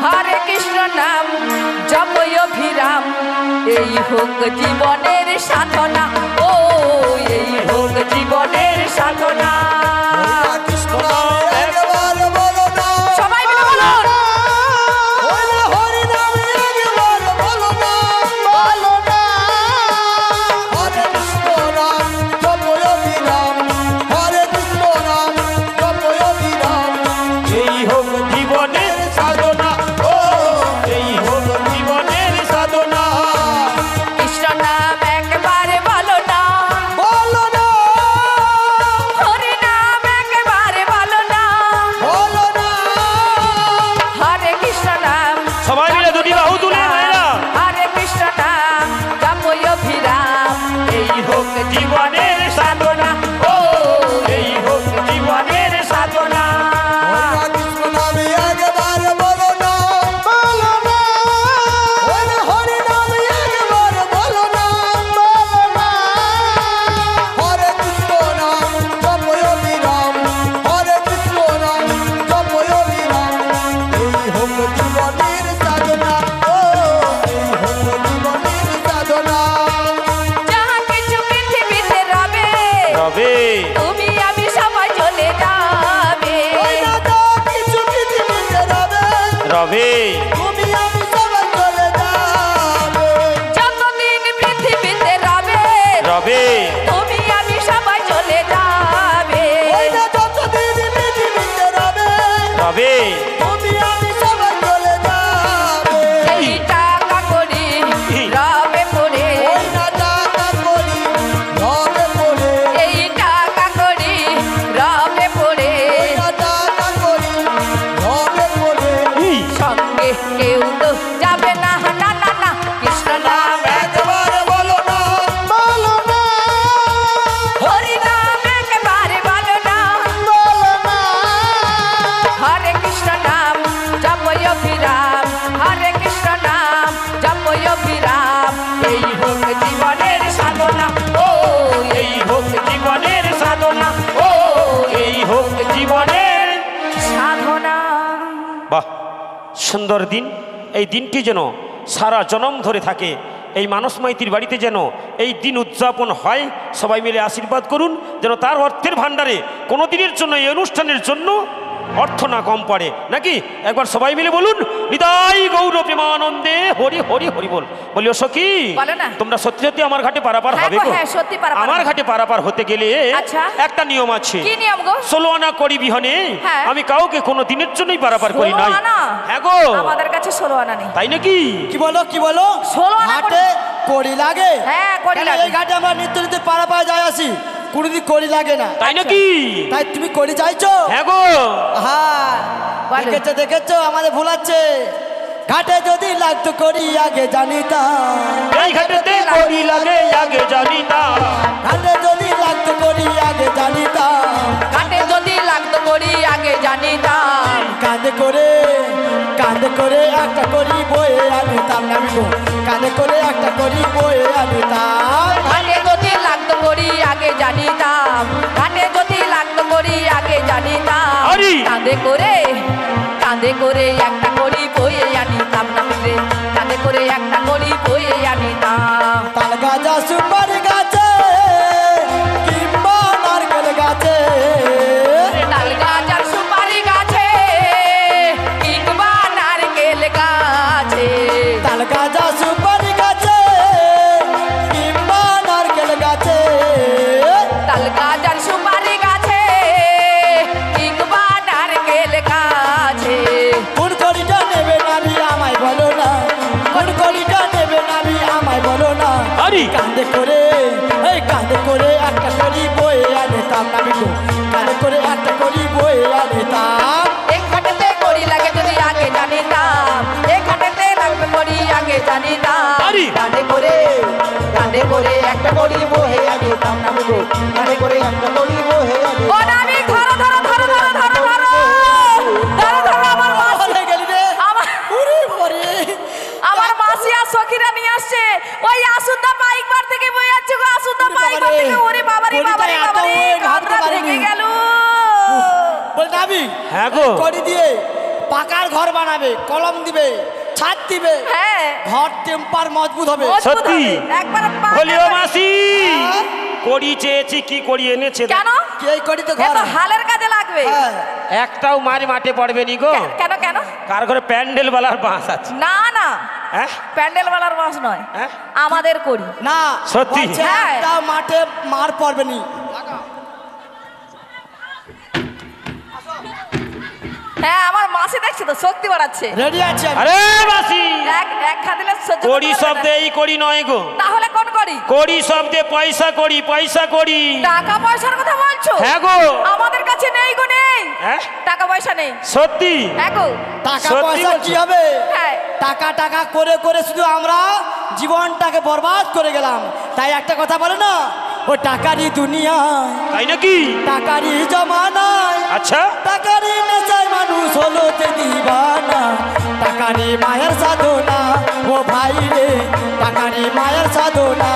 হরে কৃষ্ণ নাম জপয় অভিরাম এই হোক জীবনের সাধনা ও এই হোক জীবনের সাধনা কৃষ্ণ নামে একবার বলো না সবাই মিলে বলুন হরি হরি নামে একবার বলো না বলো না হরে কৃষ্ণ নাম জপয় অভিরাম হরে কৃষ্ণ নাম জপয় অভিরাম এই হোক জীবনের সাধনা ও এই হোক জীবনের সাধনা কৃষ্ণ নাম একবারে বলো না বলো না হরি নাম রবে তুমি আমি সবাই চলে যাবে যতদিন পৃথিবীতে রবে রবে তুমি আমি সবাই চলে যাবে ওই না যতদিন পৃথিবীতে রবে রবে তুমি আমি সবাই চলে যাবে এই টাকা করি রবে পড়ে ওই না টাকা করি রবে পড়ে এই টাকা করি রবে পড়ে ওই না টাকা করি রবে পড়ে সঙ্গে কেউ তো যাবে না না না না কৃষ্ণ নাম একবার বলো না বলো না হরি নাম একেবারে বলো না বলো না হরে কৃষ্ণ নাম জপয় অভিরাম হরে কৃষ্ণ নাম জপয় অভিরাম এই হোক জীবনের সাধনা ও এই হোক জীবনের সাধনা ও এই হোক জীবনের সাধনা বাহ সুন্দর দিন এই দিনটি যেন সারা জনম ধরে থাকে এই মানস মাইতির বাড়িতে যেন এই দিন উদযাপন হয় সবাই মিলে আশীর্বাদ করুন যেন তার অর্থের ভাণ্ডারে কোনো দিনের জন্য এই অনুষ্ঠানের জন্য অর্থ না কম পড়ে নাকি একবার সবাই মিলে বলুন হৃদয় গৌর প্রেমানন্দে হরি হরি হরি বল বলি ও সখী বলো না। তোমরা সত্যি সত্যি আমার ঘাটে পারাপার হ্যাঁ হবে গো, গো হ্যাঁ, সত্যি পারাপার আমার হবে। ঘাটে পারাপার হতে গেলে আচ্ছা। একটা নিয়ম আছে কি নিয়ম গো 16 আনা করি বিহনে হ্যাঁ। আমি কাউকে কোনো দিনের জন্যই পারাপার করি 16 নাই আনা? হ্যাঁ গো আমাদের কাছে 16 আনা নেই তাই নাকি কি বলো কি বলো 16 আনা ঘাটে কড়ি লাগে হ্যাঁ, কড়ি কেন লাগে। এই ঘাটে আমরা নিত্য নিত্য পাড়া যায় আসি কোনোদিন কড়ি লাগে না তাই নাকি তাই তুমি কড়ি চাইছো হ্যাঁ গো হ্যাঁ বলো। দেখেছো দেখেছো আমাদের ভুলাচ্ছে ঘাটে যদি লাগতো করি আগে জানিতাম এই ঘাটেতে করি লাগে আগে জানিতাম ঘাটে যদি লাগতো করি আগে জানিতাম ঘাটে যদি লাগতো করি আগে জানিতাম কাঁধে করে একটা করি বয়ে আনিতাম না আমি গো কাঁধে করে একটা করি বয়ে আনিতাম ঘাটে যদি লাগতো করি আগে জানিতাম ঘাটে যদি লাগতো করি আগে জানিতাম আরে! কাঁধে করে একটা করি বয়ে আনিতাম না রে কাঁধে করে একটা করি বয়ে আনিতাম তাল গাছা সুপারি গাছে কিংবা নারকেল গাছে তাল গাছ আর সুপারি গাছে কিংবা নারকেল গাছে তাল গাছা সুপারি গাছে কিংবা নারকেল গাছে তাল গাছ আর সুপারি গাছে কিংবা নারকেল গাছে কোন কড়িটা নেবে নাবি আমায় বলো না কোন কড়িটা নেবে নাবি আমায় বলো না আরে! কাঁধে করে একটা করি বয়ে আনিতাম না আমি গো কাঁধে করে একটা করি বয়ে আনিতাম এক ঘাটেতে করি লাগে যদি আগে জানিতাম এক ঘাটেতে লাগবে করি আগে জানিতাম আরে! কাঁধে করে একটা করি বহে আনিতাম না গো কাঁধে করে একটা করি বহে আনিতাম ও নামি ধরো ধরো ধরো ধরো ধরো ধরো ধরো ধরো আমার মাসি বলে গেলি রে আমার উরি পরে আমার মাসি আর সখীরা নিয়ে আসছে ওই আসুদা বাইক বার থেকে বয়ে যাচ্ছে গো আসুদা বাইক বার থেকে ওরে বাবারে বাবারে বাবারে কামরা ভেঙে গেল বল নাবি হ্যাঁ গো। করি দিয়ে পাকার ঘর বানাবে কলম দিবে ছাদ দিবে হ্যাঁ ঘর টেম্পার মজবুত হবে মজবুত সত্যি? হবে। একবার বলি ও মাসি করি চেয়েছি কি করি এনেছে কেন কি এই করি তো এ ঘর তো হালের কাজে লাগবে হ্যাঁ একটাও মারি মাঠে পড়বে নি গো কেন কেন কার ঘরে প্যান্ডেল বালার বাঁশ আছে না না হ্যাঁ প্যান্ডেল বালার বাস নয় হ্যাঁ? আমাদের করি না সত্যি? বলছে হ্যাঁ। একটা মাঠে মার পড়বে নি হ্যাঁ আমার মাসি দেখছে তো শক্তি বাড়াচ্ছে রেডি আছে আমি। আরে মাসি এক খাদিলে সহ্য করতে করি পারবে না। শব্দে এই করি নয় গো তাহলে কোন করি করি শব্দে পয়সা করি টাকা পয়সার কথা বলছো হ্যাঁ গো আমাদের কাছে নেই গো নেই হ্যাঁ টাকা পয়সা নেই সত্যি হ্যাঁ গো টাকা সত্যি পয়সা বলছো? কি হবে হ্যাঁ টাকা টাকা করে করে শুধু আমরা জীবনটাকে বরবাদ করে গেলাম তাই একটা কথা বলে না ও টাকারই দুনিয়া তাই নাকি টাকারই জমানায় আচ্ছা টাকারই নেশায় মানুষ হলো যে দিবানা টাকারই মায়ের সাধনা ও ভাই রে টাকারই মায়ের সাধনা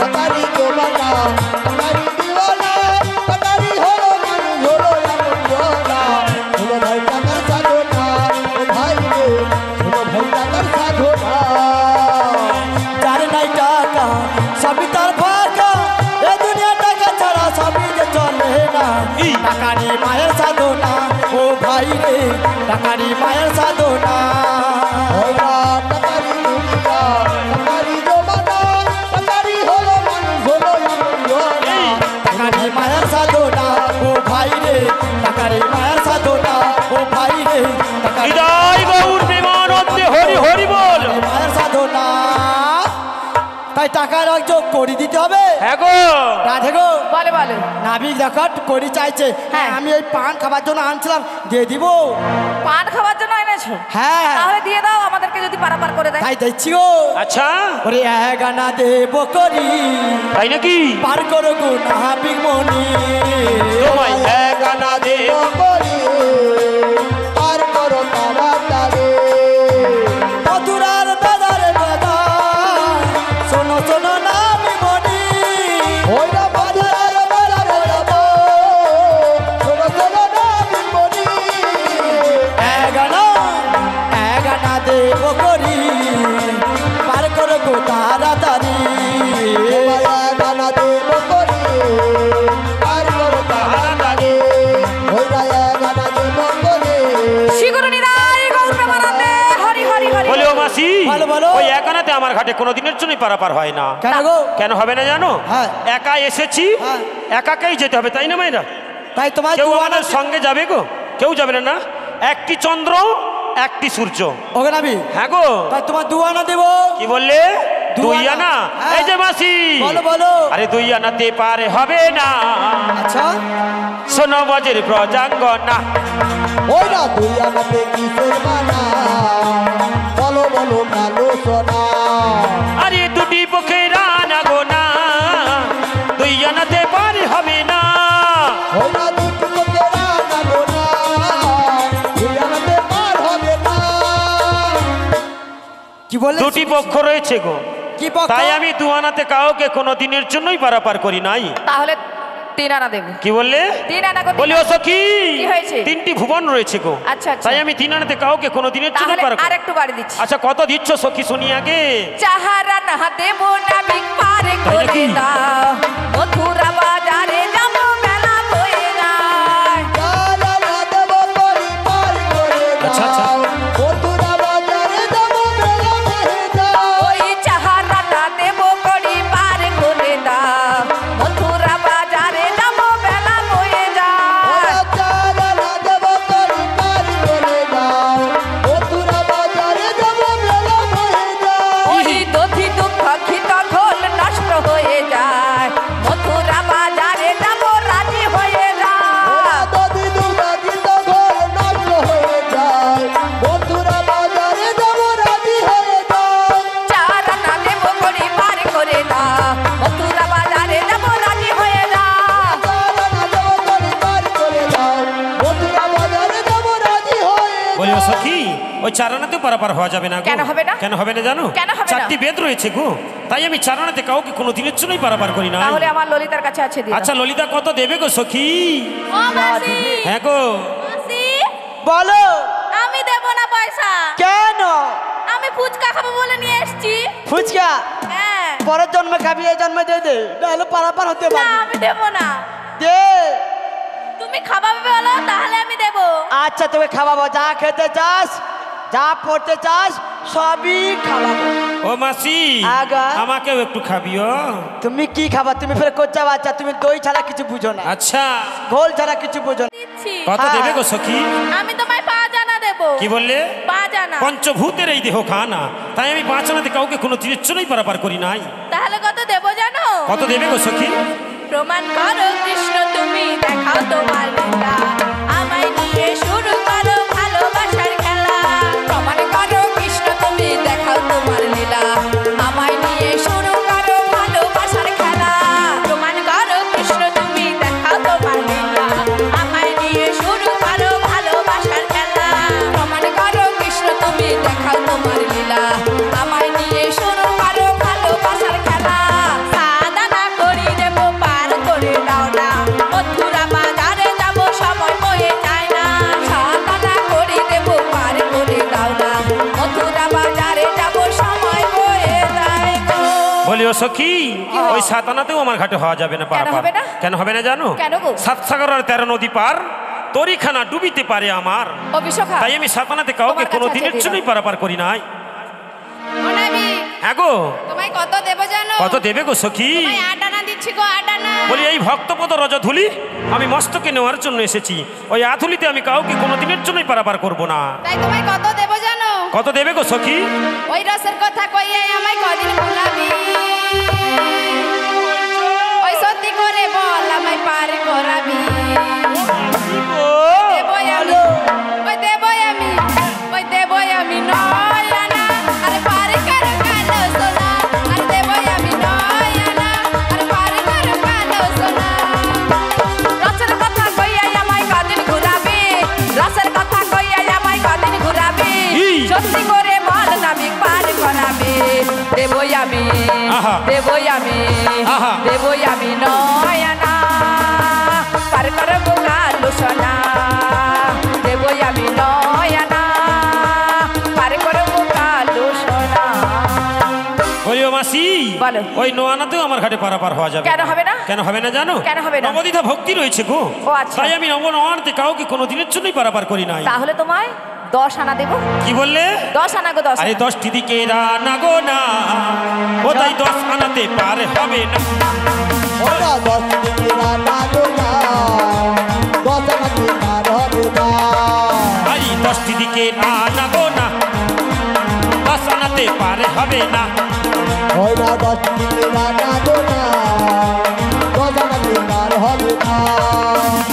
টাকারি জমানা টাকারি দিওয়ানা টাকারি হলো মানুষ হলো এমন হলো ভাই টাকার সাধনা ও ভাই রে হলো ভাই টাকার সাধনা যার নাই টাকা সবই তার ফাঁকা এ দুনিয়া টাকা ছাড়া সবই যে চলে না ই। টাকারই মায়ের সাধনা ও ভাই রে টাকারই মায়ের আমায় টাকা যোগ করে দিতে হবে। হ্যাঁ গো রাধে গো বলে বলে নাবিক দেখো করি চাইছে। হ্যাঁ। আমি ওই পান খাবার জন্য আনছিলাম, দিয়ে দিব। পান খাওয়ার জন্য এনেছো? হ্যাঁ তাহলে দিয়ে দাও আমাদেরকে যদি পারাপার করে দেয়। তাই দিচ্ছি গো। আচ্ছা ওরে এক আনা দেব করি তাই নাকি? পার করো গো নাবিক মনি। তোমায় এক আনা দে করি আর করো তাড়াতাড়ি মথুরার দাদার দাদা শোনো শোনো নাবিক মনি। ওইটা বাজার বাজার যাবো ছোট ছোট নাবিক মনি এক আনা দেব করি পার করো গো তাড়াতাড়ি। তোমায় গানা দেব করি আর করো তাড়াতাড়ি ওইটা গানা দেব করি শিগুরু নিরাই গৌর প্রেমানন্দে হরি হরি হরি। বলে ও মাসি বলো, বলো। ওই এক আনাতে আমার ঘাটে কোনো দিনের জন্যই পারাপার হয় না। কেন গো? কেন হবে না জানো? হ্যাঁ। একা এসেছি, হ্যাঁ। একাকেই যেতে হবে, তাই না মাইনা? তাই তোমার কেউ দু আনা আমাদের সঙ্গে যাবে গো? কেউ যাবে না। না একটি চন্দ্র একটি সূর্য। ওকে নাবি হ্যাঁ গো তাই তোমার দু আনা দেবো। কি বললে? দু দুই আনা? আনা? হ্যাঁ। এই যে মাসি বলো, বলো। আরে দুই আনাতে পারে হবে না। আচ্ছা শোনো বজের প্রজাঙ্গনা ওইটা দুই আমাতে কিসের মানা বলো বলো কালো সোনা আরে দুটি পক্ষে রানা গোনা দুই আনাতে পারে হবে না। ওইটা দুটি লোকে রানা গোনা দুই আমাতে পার হবে না কি বললে? দুটি পক্ষ রয়েছে গো, কি পক্ষ? তাই আমি দু আনাতে কাউকে কোনো দিনের জন্যই পারাপার করি নাই। তাহলে 3 আনা দেব। কি বললে? 3 আনা করে বলি ও সখী কি হয়েছে? তিনটি ভুবন রয়েছে গো, আচ্ছা, আচ্ছা। তাই আমি 3 আনাতে কাউকে কোনো দিনের জন্য তাহলে পারাপার। আরেকটু বাড়ি দিচ্ছি। আচ্ছা কত দিচ্ছ সখী শুনি আগে। চাহারা না দেব নাবিক পারে তাই করে নাকি? দাও মথুরা বাজারে যাবো মেলা হয়ে যায়। গানা দেব করি পার করে আচ্ছা, আচ্ছা। দাও বন্ধুরা বাজারে যাবো মেলা হয়ে যাও ওই চাহারা না দেব করি পারে করে দাও মথুরা বাজারে যাবো মেলা হয়ে যায়। গানা দেব করি পার করে দাও বন্ধুরা বাজারে যাবো মেলা হয়ে যাও ওই দধি দুঃখ খিত ঘোল নষ্ট হয়ে যায় মথুরা বাজারে যাবো রাজি হয়ে যায়। যদি দুর্গা গীত ঘোল নষ্ট হয়ে যায় বন্ধুরা বাজারে যাবো রাজি হয়ে যায় চাহারা না দেব করি পারে করে দাও মথুরা বাজারে যাবো রাজি হয়ে যায়। গানা দেব করি পার করে দাও বন্ধুরা বাজারে যাবো রাজি হয়ে বলি ও সখী ওই চারানাতেও পারাপার হওয়া যাবে না গো। কেন হবে না? কেন হবে না জানো? কেন হবে না? 4টি বেদ রয়েছে গো, তাই আমি চারানাতে কাউকে কোনো দিনের জন্যই পারাপার করি না। তাহলে আমার ললিতার কাছে আছে দিয়ে দাও। আচ্ছা ললিতা কত দেবে গো সখী? ও মাসি হ্যাঁ গো মাসি বলো আমি দেব না পয়সা কেন? আমি ফুচকা খাবো বলে নিয়ে এসেছি ফুচকা হ্যাঁ পরের জন্মে খাবি, এই জন্মে দিয়ে দে, নাহলে পারাপার হতে না পারবি। আমি দেব না দে। তুমি খাবাবে বলো তাহলে আমি দেব আচ্ছা তোকে খাওয়াবো, যা খেতে চাস যা পড়তে চাস সবই খাওয়াবো। ও মাসি আগা। আমাকেও একটু খাবিও। তুমি কি খাবা? তুমি ফের কোচ্চা বাচ্চা, তুমি দই ছাড়া কিছু বুঝো না, আচ্ছা ঘোল ছাড়া কিছু বুঝো না। দিচ্ছি কত হ্যাঁ। দেবে গো সখী? আমি তোমায় 5 আনা দেব কি বললে? 5 আনা পঞ্চভূতের এই দেহ খানা, তাই আমি 5 আনাতে কাউকে কোনো দিনের জন্যই পারাপার করি নাই। তাহলে কত দেব জানো কত দেবে গো সখী? প্রমাণ করো কৃষ্ণ তুমি দেখাও তোমার লীলা আমায় নিয়ে শুরু করো ভালোবাসার খেলা প্রমাণ করো কৃষ্ণ তুমি দেখাও তোমার লীলা আমায় নিয়ে শুরু করো ভালোবাসার খেলা। প্রমাণ করো কৃষ্ণ তুমি দেখাও তোমার লীলা আমায় নিয়ে শুরু করো ভালোবাসার খেলা প্রমাণ করো কৃষ্ণ তুমি দেখাও তোমার লীলা আমায় নিয়ে শুরু করো ভালোবাসার খেলা। সাদানা করি দেব পার করে দাও না মথুরা বাজারে যাব সময় বয়ে যায় না সাধনা করি দেব পার করে দাও না মথুরা বাজারে যাব সময় বয়ে যায় গো। বলি ও সখী ওই 7 আনাতেও আমার ঘাটে হওয়া যাবে না পারাপার। হবে না? কেন হবে না জানো? কেন গো? 7 সাগর আর 13 নদী পার তরিখানা ডুবিতে পারে আমার, ও বিশ্বখা তাই আমি 7 আনাতে কাউকে তোমার কাছে কোনো আছে দিনের দিয়ে দাও। জন্যই পারাপার করি নাই। ওনাবি হ্যাঁ গো তোমায় কত দেব জানো কত দেবে গো সখী? তোমায় 8 আনা দিচ্ছি গো 8 আনা বলি এই ভক্তপদ রজধুলি আমি মস্তকে নেওয়ার জন্য এসেছি, ওই আধুলিতে আমি কাউকে কোনো দিনের জন্যই পারাপার করব না। তাই তোমায় কত দেব জানো কত দেবে গো সখী? ওই রসের কথা কইয়ে আমায় কদিন ভুলাবি আমি আহা। দেবই আমি আহা। দেবই আমি নয়না পার করবো কালো সোনা দেবই আমি নয়না পার করবো কালো সোনা। ওই ও মাসি বলো। ওই নোয়ানাতেও আমার ঘাটে পারাপার হওয়া যাবে কেন হবে না? কেন হবে না জানো? কেন হবে না? নবদ্বীপে ভক্তি রয়েছে গো। ও আচ্ছা। তাই আমি নবনোয়ানাতে কাউকে কোনো দিনের জন্যই পারাপার করি নাই। তাহলে তোমায় 10 আনা দেবো। কি বললে? 10 আনা গো 10 আরে 10টি দিকে রানা গো না ও তাই 10 আনাতে পার হবে না। ওরা 10 দিকে রানা গো না 10 আনাতে পার হবে না। আরে 10টি দিকে রানা গো না 10 আনাতে পার হবে না। ওরা 10 দিকে রানা গো না 10 আনাতে পার হবে না।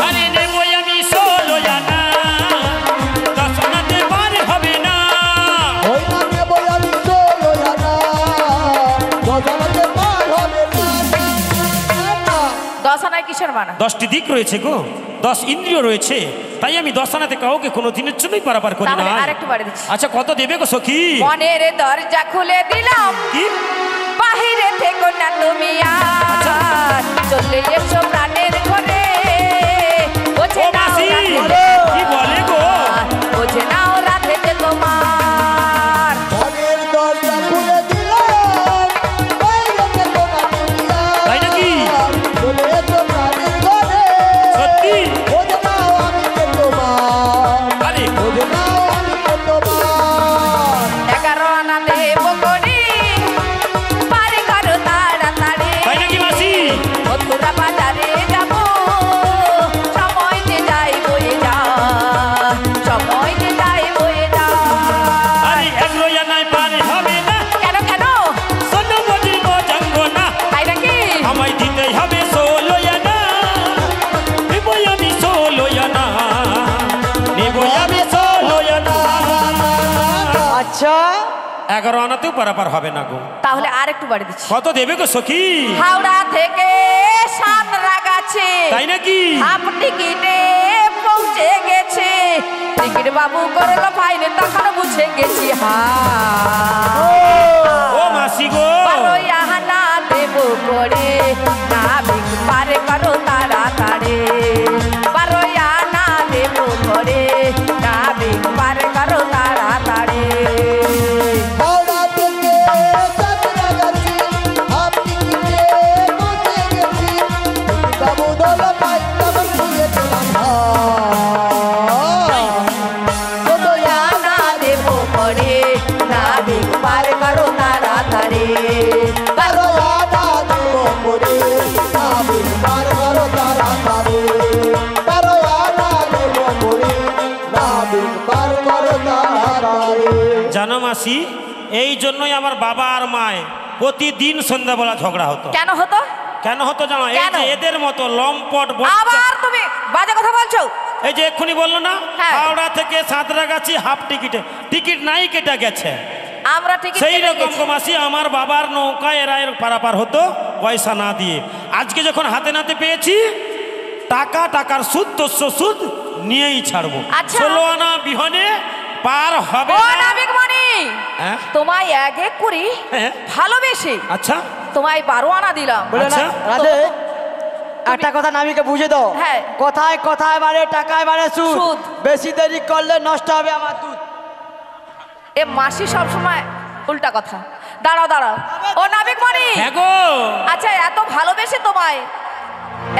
আরে নেবই আমি 16 আনা 10 আনাতে পার হবে না। ওই না নেবো আমি 16 আনা 10 আনাতে পার হবে না। 10 আনায় কিসের মানা? 10টি দিক রয়েছে গো 10 ইন্দ্রিয় রয়েছে তাই আমি 10 আনাতে কাউকে কোনো দিনের জন্যই পারাপার করি তাহলে না। আরেকটু বাড়ি দিচ্ছি। আচ্ছা কত দেবে গো সখী? মনের দরজা খুলে দিলাম কি? বাহিরে থেকো না তুমি আর চলে এসো প্রাণের ঘরে বোঝে ও না মাসি কি বলে গো? বোঝে না ওরা থেকে তোমার মনের দরজা খুলে দিলাম বাইরে থেকো না তুমি আর। তাই নাকি? চলে এসো প্রাণের ঘরে সত্যি? বোঝে না আমি কে তোমার আরে বোঝে না আমি কে তোমার। 11 আনা দেবো করি পারে করো তাড়াতাড়ি তাই নাকি মাসি? মথুরা বাজারে যাবো সময় যে যাই বয়ে যা সময় যে যাই বয়ে যা। আরে 11 আনায় পার হবে না কেন কেন? সোনা বজিব জাঙ্গ না তাই নাকি? আমায় দিতে হবে 16 আনা নেবই আমি 16 আনা নেবই আমি 16 আনা। আচ্ছা 11 আনাতেও পারাপার হবে না গো। তাহলে আর একটু বাড়ি দিচ্ছি। কত দেবে গো সখী? হাওড়া থেকে সাঁতরাগাছি তাই নাকি? হাফ টিকিটে পৌঁছে গেছে টিকিট বাবু করলো ফাইনে তখন বুঝে গেছি ও মাসি গো 12 আনা দেবো করে নাবিক পারে করো তাড়াতাড়ি 12 আনা দেবো করে নাবিক পারে করো তাড়াতাড়ি। হাওড়া থেকে সাঁতরাগাছি আপনি কিনে পৌঁছে গেছি বাবু দোলা পাই তখন খুলে দিলাম আনা দেবো করে নাবিক পার করো তাড়াতাড়ি। 12 আনা দেবো করে নাবিক পার করো তাড়াতাড়ি। 12 আনা দেবো করে নাবিক পার করো তাড়াতাড়ি। জানো মাসি এই জন্যই আমার বাবা আর মায় প্রতিদিন সন্ধ্যাবেলা ঝগড়া হতো। কেন হতো? কেন হতো জানো? এই কেন? যে এদের মতো লম্পট বচ্চা- আবার তুমি বাজে কথা বলছো। এই যে এক্ষুনি বললো না হ্যাঁ। হাওড়া থেকে সাঁতরাগাছি হাফ টিকিটে টিকিট নাই কেটে গেছে আমরা টিকিট সেই কেটে রকম গেছি। গো মাসি আমার বাবার নৌকায় এরা এর পারাপার হতো পয়সা না দিয়ে। আজকে যখন হাতে নাতে পেয়েছি টাকার সুদ 200 সুদ নিয়েই ছাড়বো। আচ্ছা। 16 আনা বিহনে পার হবে ও না। নাবিক মণি হ্যাঁ? তোমায় এক এক করি হ্যাঁ। ভালোবেসে আচ্ছা তোমায় 12 আনা দিলাম। বলে না আচ্ছা। রাধে একটা কথা নামিকে বুঝে দাও হ্যাঁ। কথায় কথায় বাড়ে টাকায় বাড়ে সুদ সুদ। বেশি দেরি করলে নষ্ট হবে আমার দুধ। এ মাসি সব সময় উল্টা কথা। দাঁড়াও দাঁড়াও ও নাবিক মণি হ্যাঁ গো আচ্ছা এত ভালোবেসে তোমায়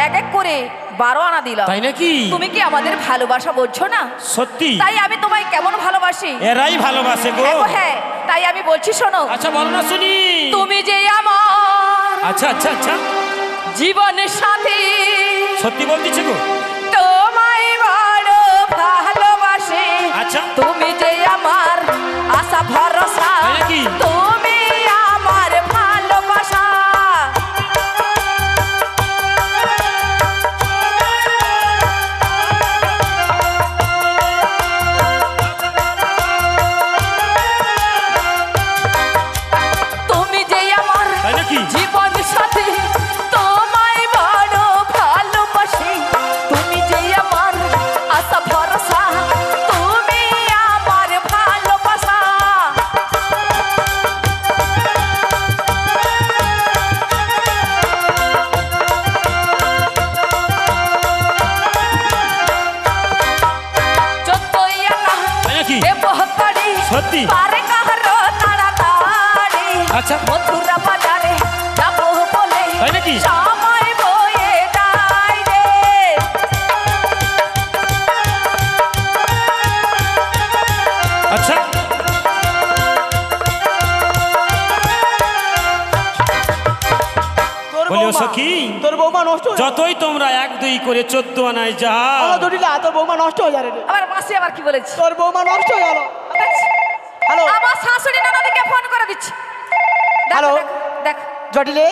এক এক করে 12 আনা দিলাম। তাই নাকি? তুমি কি আমাদের ভালোবাসা বুঝছো না? সত্যি তাই আমি তোমায় কেমন ভালোবাসি। এরাই ভালোবাসে গো। হ্যাঁ গো, হ্যাঁ তাই আমি বলছি শোনো আচ্ছা বল না শুনি। তুমি যে আমার আচ্ছা আচ্ছা আচ্ছা জীবনের সাথী সত্যি বলতেছে গো। তোমায় বড় ভালোবাসি আচ্ছা। তুমি যে আমার আশা ভরসা তাই নাকি? তুমি আমার ভালোবাসা তুমি যে আমার তাই নাকি? জীবন সাথী তোমায় বড় ভালোবাসি তুমি যে আমার আশা ভরসা তুমি আমার ভালোবাসা বলছিস সময় বয়ে যায় রে আচ্ছা তোর বলিও বৌমা সখী। তোর বৌমা নষ্ট হয়ে যতই তোমরা 1-2 করে 14 আনায় যাও আমার জটিলা তোর বৌমা নষ্ট হয়ে যাবে রে আবার মাসি আবার কি বলেছে তোর বৌমা নষ্ট হয়ে গেল হ্যালো আমার শাশুড়ি ননদিকে ফোন করে দিচ্ছি দেখ, হ্যালো। দেখ, দেখ জটিলে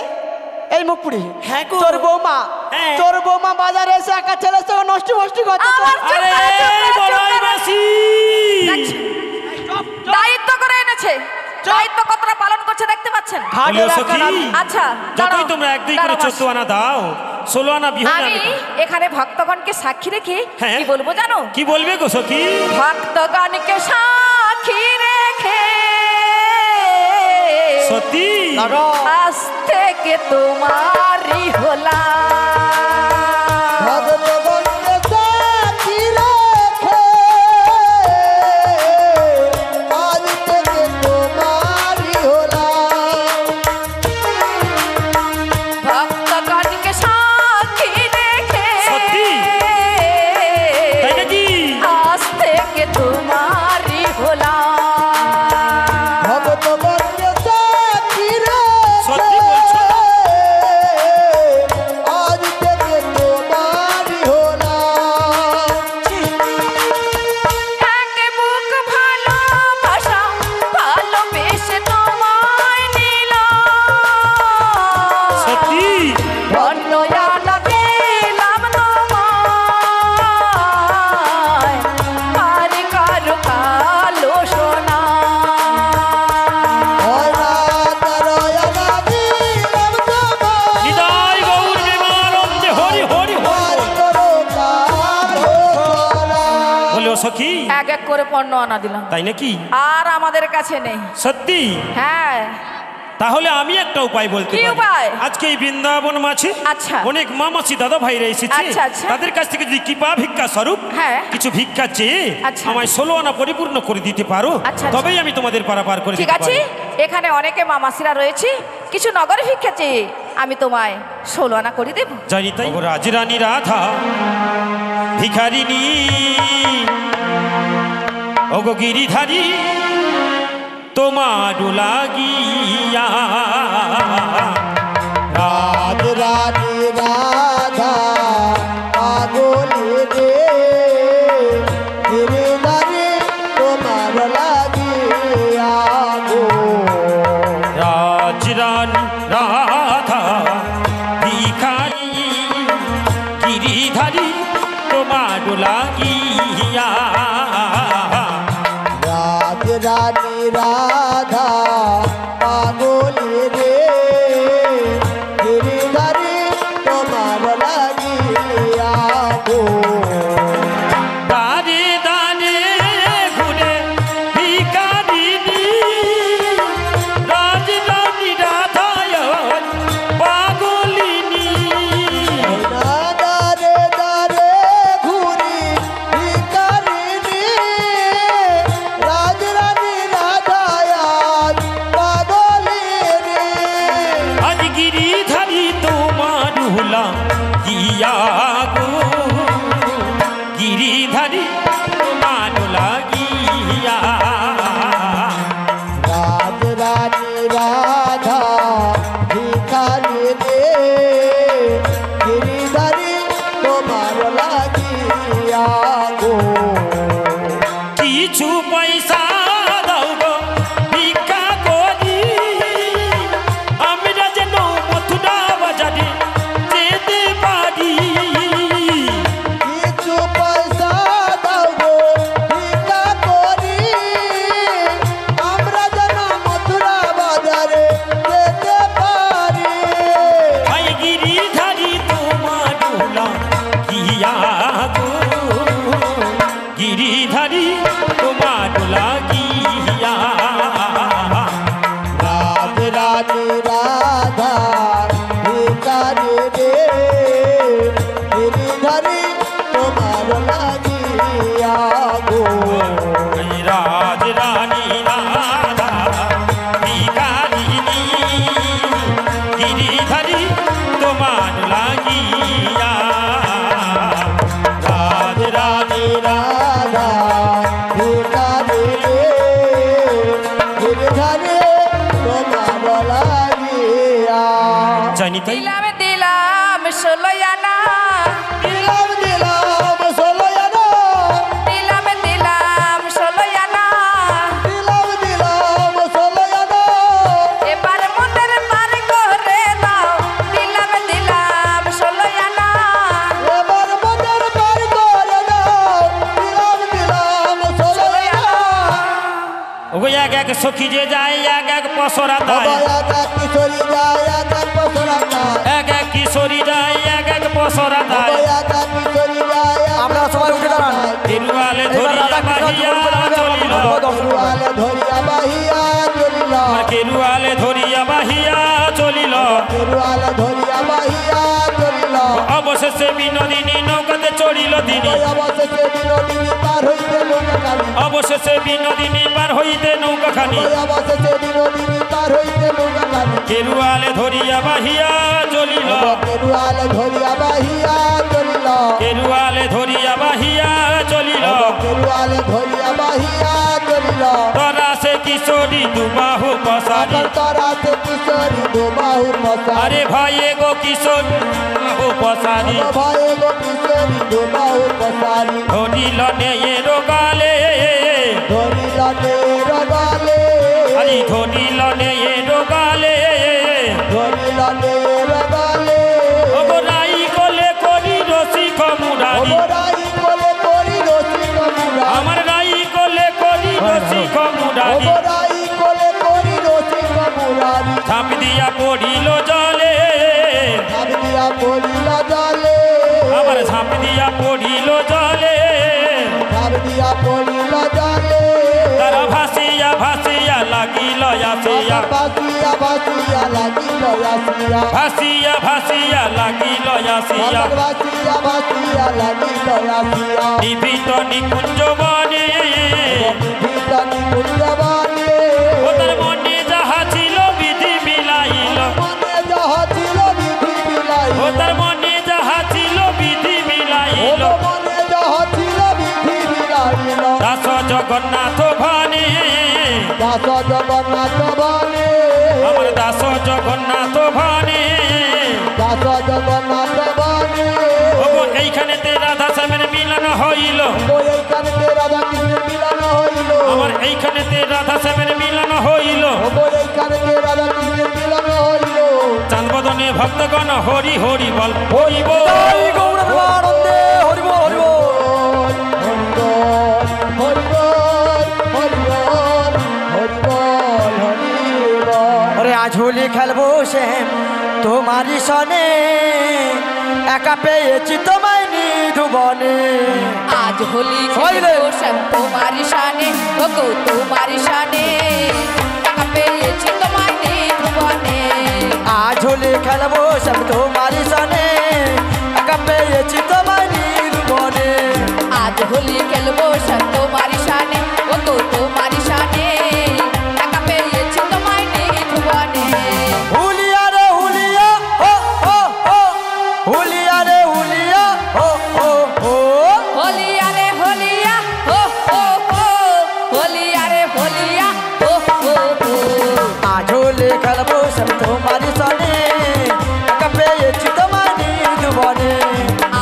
এই মুখপুরি হ্যাঁ গো। তোর বৌমা হ্যাঁ। তোর বৌমা বাজারে এসে একা ছেলের সঙ্গে নষ্ট করছে আমার চুপ আরে করে, চুপ করে, চুপ বড়াই করে। মাসি দেখছি, দায়িত্ব করে এনেছে দায়িত্ব কতটা পালন করছে দেখতে পাচ্ছেন বলিও সখী আচ্ছা যতই দাঁড়াও, তোমরা 1-2 করে দাঁড়াও মাসি। 14 আনা দাও 16 আনা বিহুন আমি এখানে ভক্তগণকে সাক্ষী রেখে হ্যাঁ। কি বলবো জানো কি বলবে গো সখী ভক্তগণকে সাক্ষী রেখে সত্যি আজ থেকে তোমারই হলাম ভগবতকে সাক্ষী রেখে আজ থেকে তোমারই হলাম ভক্তগণকে সাক্ষী রেখে সত্যি? তাই নাকি? আজ থেকে তোমারই হলাম ভগবতকে সাক্ষী সত্যি রেখে বলছো? আজ থেকে তোমারই হলাম একে বুক ভালোবাসা ভালোবেসে তোমায় নিলাম সত্যি অন্য আলা দিলাম তোমায় আর কারো কালো সোনা নিতাই গৌর প্রেমানন্দে হরি হরি হরি বলিও সখী এক এক করে পণ্য আনা দিলাম তাই নাকি আর আমাদের কাছে নেই সত্যি হ্যাঁ তাহলে আমি একটা উপায় বলতে কি পারি উপায়? আজকে এই বৃন্দাবন মাঝে আচ্ছা। অনেক মামাসি দাদা ভাইরা এসেছে আচ্ছা, আচ্ছা। তাদের কাছ থেকে যদি কৃপা ভিক্ষা স্বরূপ হ্যাঁ। কিছু ভিক্ষা চেয়ে আচ্ছা। আমায় 16 আনা পরিপূর্ণ করে দিতে পারো আচ্ছা, আচ্ছা। তবেই আমি তোমাদের পারাপার করে ঠিক দিতে আছে পারি এখানে অনেকে মামাসিরা রয়েছে কিছু নগর ভিক্ষা চেয়ে আমি তোমায় 16 আনা করে দেব জানি তাই ও রাজরানী রাধা ভিখারিনী ওগো গিরিধারী তোমার লাগিয়া রাজ রানী রাধা পাগলি রে গিরিধারী তোমার লাগিয়া গো রাজরানী রাধা ভিখারি গিরিধারী তোমার লাগিয়া রাজ রানী রাধা পাগলি রে গিরিধারী তোমার লাগিয়া গো দানে দানে ঘুরে ভিখারিনী রাজরানী রাধায় পাগলিনী দারে দারে ঘুরি ভিখারিনী রাজরানী রাধায়াত পাগলিনী আজ গিরিধারী তোমার হলাম গিয়া গো গিরিধারী তোমার লাগিয়া রাজরানী রাধা ভিখারিনী গিরিধারী তোমার লাগিয়া গো কিছু পয়সা দাও গো ভিক্ষা করি আমরা যেন মথুরা বাজারে যেতে পারি কিছু পয়সা দাও গো ভিক্ষা করি আমরা যেন মথুরা বাজারে যেতে পারি ভাই গিরিধারী তোমার হলাম গিয়া গো গিরিধারী তোমার লাগিয়া রাজ রানী রাধা ভিখারি রে গিরিধারী তোমার লাগিয়া গো এই রাজ রানী রাধা ভিখারিনী গিরিধারী তোমার চাইনি তাই দিলাম দিলাম 16 আনা দিলাম দিলাম 16 আনা দিলাম দিলাম 16 আনা দিলাম দিলাম 16 আনা এবার মনের পার করে দাও দিলাম দিলাম 16 আনা এবার মনের পার করে দাও দিলাম দিলাম 16 আনা ওগো এক এক সখী যে যায় এক এক পসরা বাবা দেয় একা কিশোরী যায় একা পসরা যায় এক এক কিশোরী যায় এক এক পসরা বাবা দেয় একা কিশোরী যায় আপনারা সবাই উঠে দাঁড়ান। তিরুয়ালে এবার ধরিয়া রাধা কৃষ্ণ বাহিয়া জীবন বলে চলিল কেরুয়ালে ধরিয়া বাহিয়া চলিল কেরুয়ালে ধরিয়া বাহিয়া চলিল কেরুয়ালে ধরিয়া বাহিয়া চলিল অবশেষে বিনোদিনী নৌকাতে চড়িল দিনী অবশেষে বিনোদিনী পার হইতে নৌকাখানি অবশেষে বিনোদিনী পার হইতে নৌকাখানি অবশেষে বিনোদিনী পার হইতে নৌকাখানি কেরুয়ালে ধরিয়া বাহিয়া চলিল কেরুয়ালে ধরিয়া বাহিয়া চলিল কেরুয়ালে ধরিয়া বাহিয়া চলিল কেরুয়ালে ধরিয়া বাহিয়া চলিল তরা সে কিশোরী দুবাহু পসারি তরাতে কিশোরী দুবাহু পসারি আরে ভাইয়ে গো কিশোর বাহু পসারি ভয়ে গো কিশোরী দুবাহু পসারি ধরিল নেয়ে রোগালে ধরিল নের গালে আরে ধরিল নেয়ে রোগালে ধরিল নের গালে ওগো রাই কোলে করি রসিক মুরারি অবরাই কোলে করি রসিক মুরারি আমার রাই কোলে করি রসিক মুরারি অবরাই কোলে করি রসিক মুরারি ঝাঁপ দিয়া পড়িল জলে ভাবিয়া পড়িল জলে আমার ঝাঁপ দিয়া পড়িল জলে ভাবিয়া পড়িল জলে তারা ভাসিয়া ভাসিয়া লাগিল আসিয়া বাসিয়া বাসিয়া লাগিল আসিয়া ভাসিয়া ভাসিয়া লাগিল আসিয়া বাসিয়া বাসিয়া লাগিল আসিয়া নিবিত নিকুঞ্জ বনে ভিতনি কুঞ্জবানে ও তার মনে যাহা ছিল বিধি মিলাইল মনে যাহা ছিল বিধি মিলাই ও তার মনে যাহা ছিল বিধি মিলাইল মনে যাহা ছিল বিধি মিলাইল দাস জগন্নাথ ভানে দাস জগন্নাথ বানে আমার দাস জগন্নাথ ভানে দাস জগন্নাথ বানে ওগো এইখানেতে রাধা শ্যামের মিলন হইল ও এইখানে রাধা কৃষ্ণের মিলন হইল আমার এইখানেতে রাধা শ্যামের মিলন হইল ও এইখানে রাধা কৃষ্ণের মিলন হইল চাঁদবদনে ভক্তগণ হরি হরি বল হরি বল জয় গৌর প্রেমানন্দে হরি বল হরি বল। ওরে আজ হোলি খেলবো সে তোমারই সনে একা পেয়েছি তোমায় নিধুবনে আজ হোলি সবাই রে। খেলবো শ্যাম তোমারি শানে ও গো তোমারি শানে টাকা পেয়েছি তোমায় নিধুবনে আজ হোলি খেলবো সে তোমারই সনে একা পেয়েছি তোমায় নিধুবনে আজ হোলি খেলবো শ্যাম তোমারি শানে ও গো তোমারি শানে টাকা পেয়েছি তোমায় নিধুবনে হুলিয়া রে হুলিয়া হো হো হো হুলিয়া রে হুলিয়া হো হো হো হোলিয়া রে হোলিয়া হো হো হো হোলিয়া রে হোলিয়া হো হো হো আজ হোলি খেলবো সে তোমারই সনে একা পেয়েছি তোমায় নিধুবনে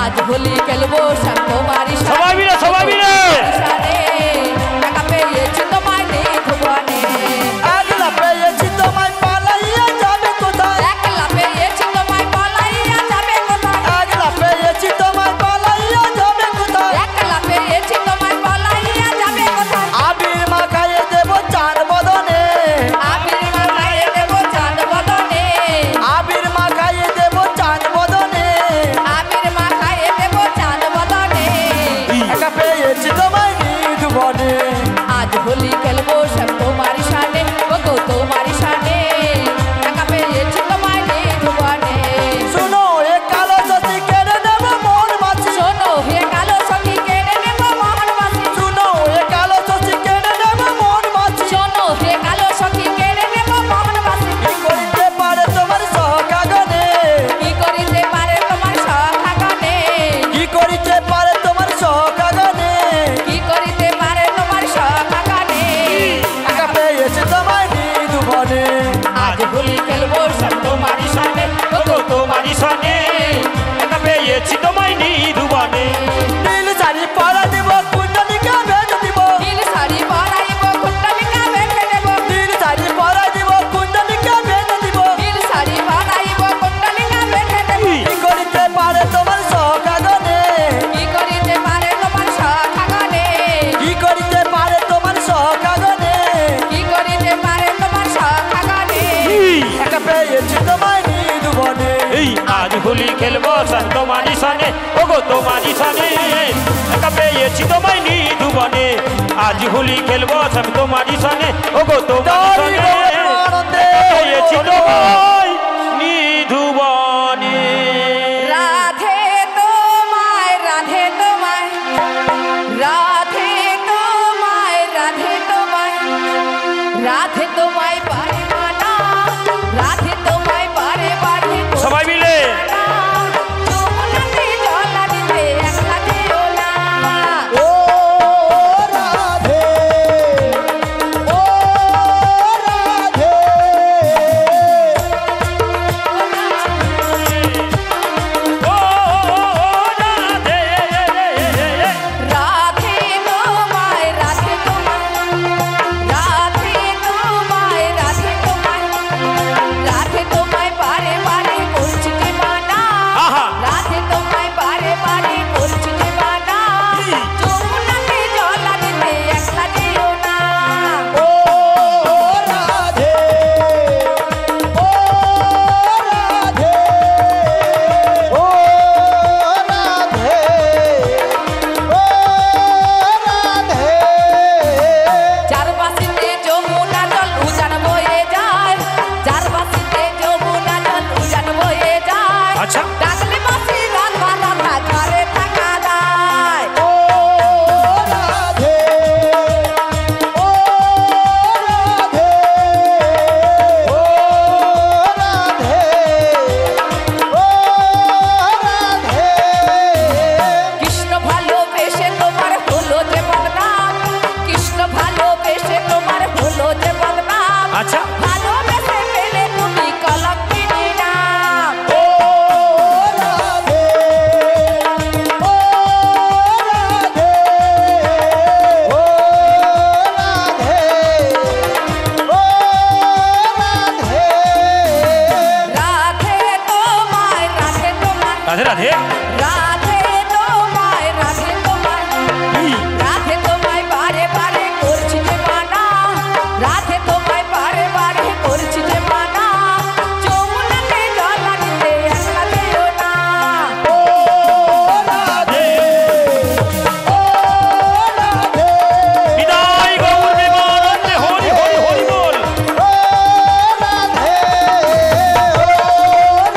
আজ হোলি খেলবো শ্যাম তোমারি সবাই মিলে সবাই মিলে শানে টাকা পেয়েছি তোমায় নিধুবনে আগলা পেয়েছি তোমায় পালাইয়া যাবে কোথায় একলা পেয়েছি তোমায় পালাইয়া যাবে কোথায় আগলা পেয়েছি তোমায় পালাইয়া যাবে কোথায় একলা পেয়েছি তোমায় পালাইয়া যাবে কোথায় আবির মাখাইয়ে দেব চার বদনে আবির মাখায়ে দেব চাঁদ বদনে আবির মাখাইয়ে দেব চার বদনে আবির মাখায়ে দেব চাঁদ বদনে একা হোলি খেলবো সব তোমারই সনে ওগো তোমারই সনে একা পেয়েছি তোমায় নিধুবনে আজ হোলি খেলবো সব তোমারই সনে ওগো তোমারই সনে পেয়েছি তোমায় নিধুবনে রাধে তোমায় রাধে তোমায় রাধে তোমায় রাধে তোমায় রাধে তোমায় বারে মানা রাধে তোমায় বারে বারে সবাই মিলে যমুনাতে জল দিতে একলা যেও না ও রাধে ও রাধে ও রাধে রাধে তোমায় রাধে তোমায় রাধে তোমায় রাধে তোমায় রাধে তোমায় বারে বারে বলছি যে মানা আহা। রাধে তোমায় বারে বারে বলছি যে মানা যমুনাতে জল দিতে একলা যেও না ও রাধে ও রাধে ও রাধে ও রাধে চারপাশিতে যমুনা জল উজান বয়ে যায় চারপাশিতে যমুনা জল উজান বয়ে যায় আচ্ছা। ডাকলে বাসি রাধা রাধা ঘরে থাকা যায় ও রাধে ও রাধে ও রাধে ও রাধে কৃষ্ণ ভালোবেসে তোমার হলো যে বদনাম কৃষ্ণ ভালোবেসে তোমার হলো যে বদনাম আচ্ছা। ভালোবেসে পেলে তুমি কলঙ্কিনী নাম ও রাধে ও রাধে ও রাধে ও রাধে রাধে তোমায় রাধে তোমায় রাধে রাধে রাধে তোমায় রাধে তোমায় রাধে তোমায় বারে বারে করছি যে মানা রাধে তোমায় বারে বারে করছি যে মানা যমুনাতে জল দিতে একলা যেও না ও রাধে ও রাধে বিদায় গৌর বিমানন্দে হরি হরি হরি বল ও রাধে ও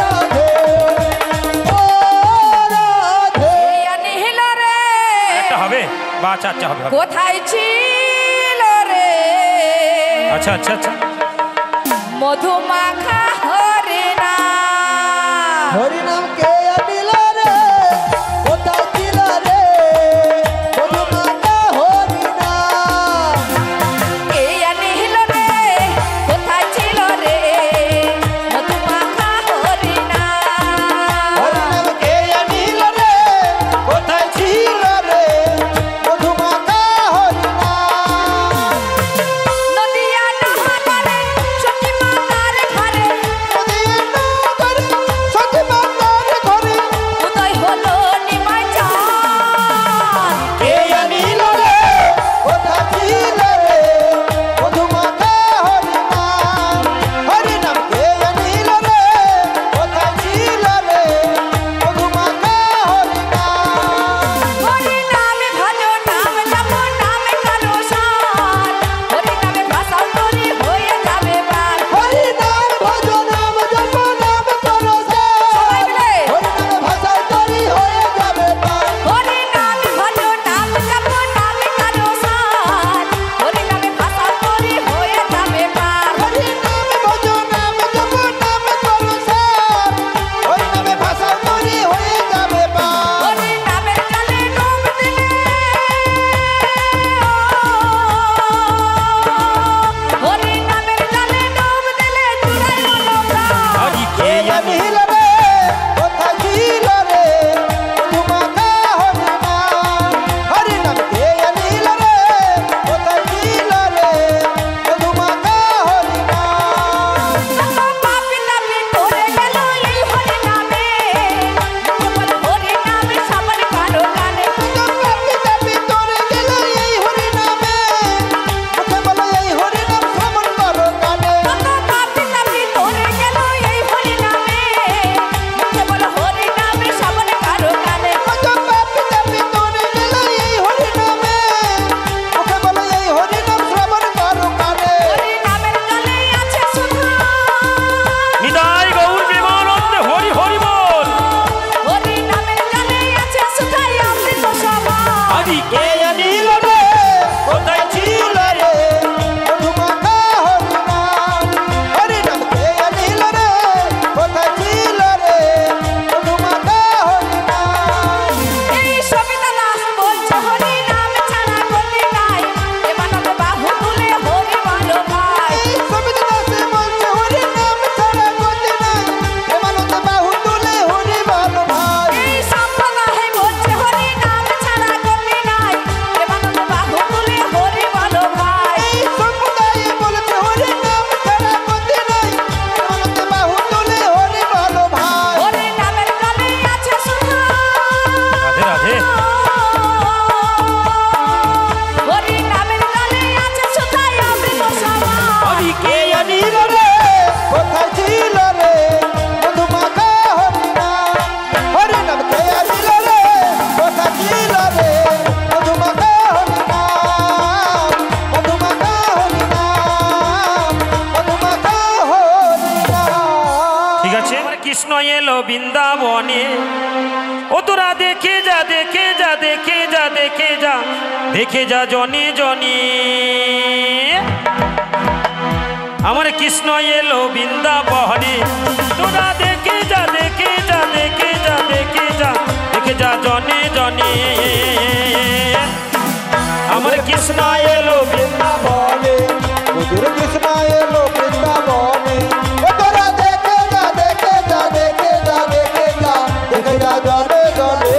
রাধে ও রাধে ইয়া নিহিল রে একটা হবে বা আচ্ছা আচ্ছা হবে হবে। কোথায় ছিল রে আচ্ছা আচ্ছা আচ্ছা মধুমাখা হরিণা হরিনাম কে আনিল রে কোথায় ছিল রে মধুমাখা হরিনাম ইয়া নিহিল রে কোথায় ছিল রে মধুমাখা হরিণা হরিনাম কে আনিল রে কোথায় ছিল রে মধুমাখা হরিনাম নদিয়া নাহারে সখী মাতার ঘরে হরি কে আনিল রে কোথায় ছিল রে মধুমাখা হরিনাম হরিনাম কে আনিল রে কোথায় ছিল রে মধুমাখা হরিনাম এই সবিতা দাস বলছে হরি নাম ছাড়া গতি নাই এ মানব বাহু তুলে হরি বলো ভাই এই সবিতা দাস বলছে হরিনাম ছাড়া গতি নাই এ মানব বাহু তুলে হরি বলো ভাই এই সম্প্রদায় বলছে হরি নাম ছাড়া গতি নাই এ মানব বাহু তুলে হরি বলো ভাই এই সম্প্রদায় বলছে হরিনাম ছাড়া গতি নাই এ মানব বাহু তুলে হরি বলো ভাই হরি নামের জলে আছে সুধা রাধে রাধে হরি নামের জলে আছে সুধা অমৃত সভা হরি কে আনিল রে কোথায় ছিল রে মধুমাখা হরিনাম হরিনাম কে আনিল রে কোথায় ছিল রে মধুমাখা হরিনাম মধুমাখা হরিনাম মধুমাখা হরিনাম ঠিক আছে কৃষ্ণ এলো বৃন্দাবনে ও তোরা দেখে যা দেখে যা দেখে যা দেখে যা দেখে যা জনি জনি আমার কৃষ্ণ এলো বৃন্দাবনে তোরা দেখে যা দেখে যা দেখে যা দেখে যা দেখে যা জনি জনি আমার কৃষ্ণ এলো বৃন্দাবনে মধুর কৃষ্ণ এলো বৃন্দাবনে ও তোরা দেখে যা দেখে যা দেখে যা দেখে যা দেখে যা জনে জনে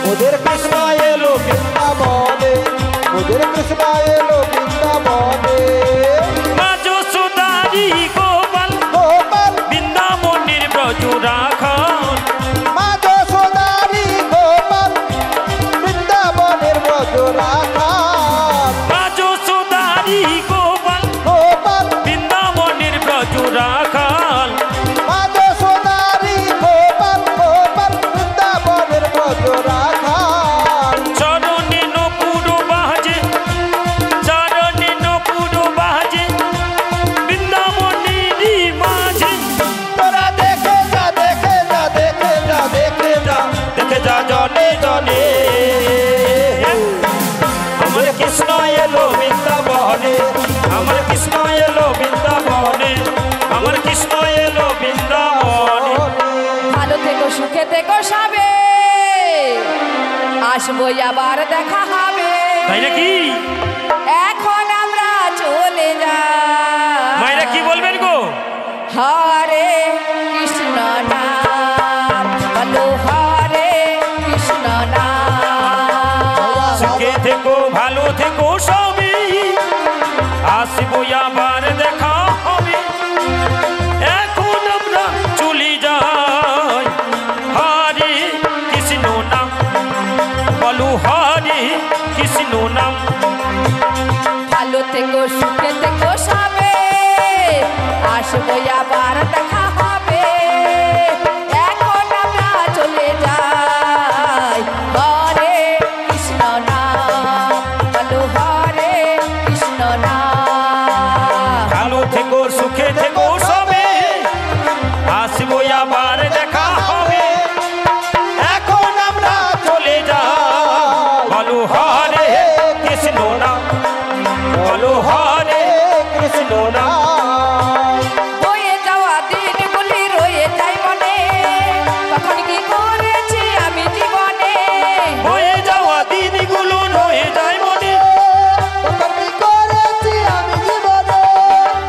মধুর কৃষ্ণ এলো বৃন্দাবনে মধুর কৃষ্ণ এলো বৃন্দাবনে মা যশোদারি গোপাল গোপাল বৃন্দাবনের ব্রজ রাখন মা যশোদারি গোপাল বৃন্দাবনের ব্রজ রাখাল মা যশোদারি গোপাল গোপাল বৃন্দাবনের ব্রজ রাখাল মা যশোদারি গোপাল গোপাল বৃন্দাবনের ব্রজ রাখাল চরণে নপুর বাজে চরণে নপুর বাজে বৃন্দাবনেরই মাঝে তোরা দেখে যা দেখে যা দেখে যা দেখে যা দেখে যা জনে জনে আমার কৃষ্ণ এলো বৃন্দাবনে আমার কৃষ্ণ এলো বৃন্দাবনে আমার কৃষ্ণ এলো বৃন্দাবনে ভালো থেকো সুখে থেকো সবে আসবো আবার দেখা হবে তাই নাকি এখন আমরা চলে যাই মায়েরা কি বলবেন গো হরে কৃষ্ণ নাম বলো হরে কৃষ্ণ নাম সুখে থেকো ভালো থেকো সবই আসবো আবার দেখা হবে এখন আমরা চলে যাই হরে কৃষ্ণ নাম বলো হরে কৃষ্ণ নাম ভালো থেকো সুখে থেকো সবে আসবো আবার দেখা হবে এখন আমরা চলে যাই হরে কৃষ্ণ নাম বলো হরে কৃষ্ণ নাম ভালো থেকো সুখে থেকো সবে আসবো আবার দেখা হবে এখন আমরা চলে যাই বলো হরে কৃষ্ণ নাম বলো হরে কৃষ্ণ নাম বয়ে যাওয়া দিনগুলি রয়ে যায় মনে তখন কি করেছি আমি জীবনে বয়ে যাওয়া দিনগুলো রয়ে যায় মনে তখন কি করেছি আমি জীবনে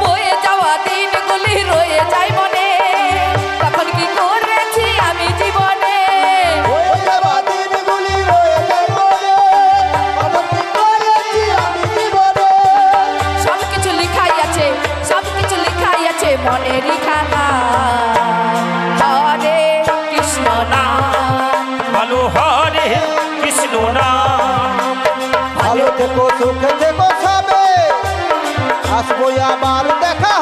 বয়ে যাওয়া দিনগুলি রয়ে যায় মনে তখন কি করেছি আমি জীবনে ওই যাওয়া দিনগুলি রয়ে যায় মনে তখন কি করেছি আমি জীবনে সবকিছু লিখাই আছে সবকিছু লিখাই আছে মনেরই খাতা হরে কৃষ্ণ নাম বলো হরে কৃষ্ণ নাম ভালো থেকো সুখে থেকো সবে আসবো আবার দেখা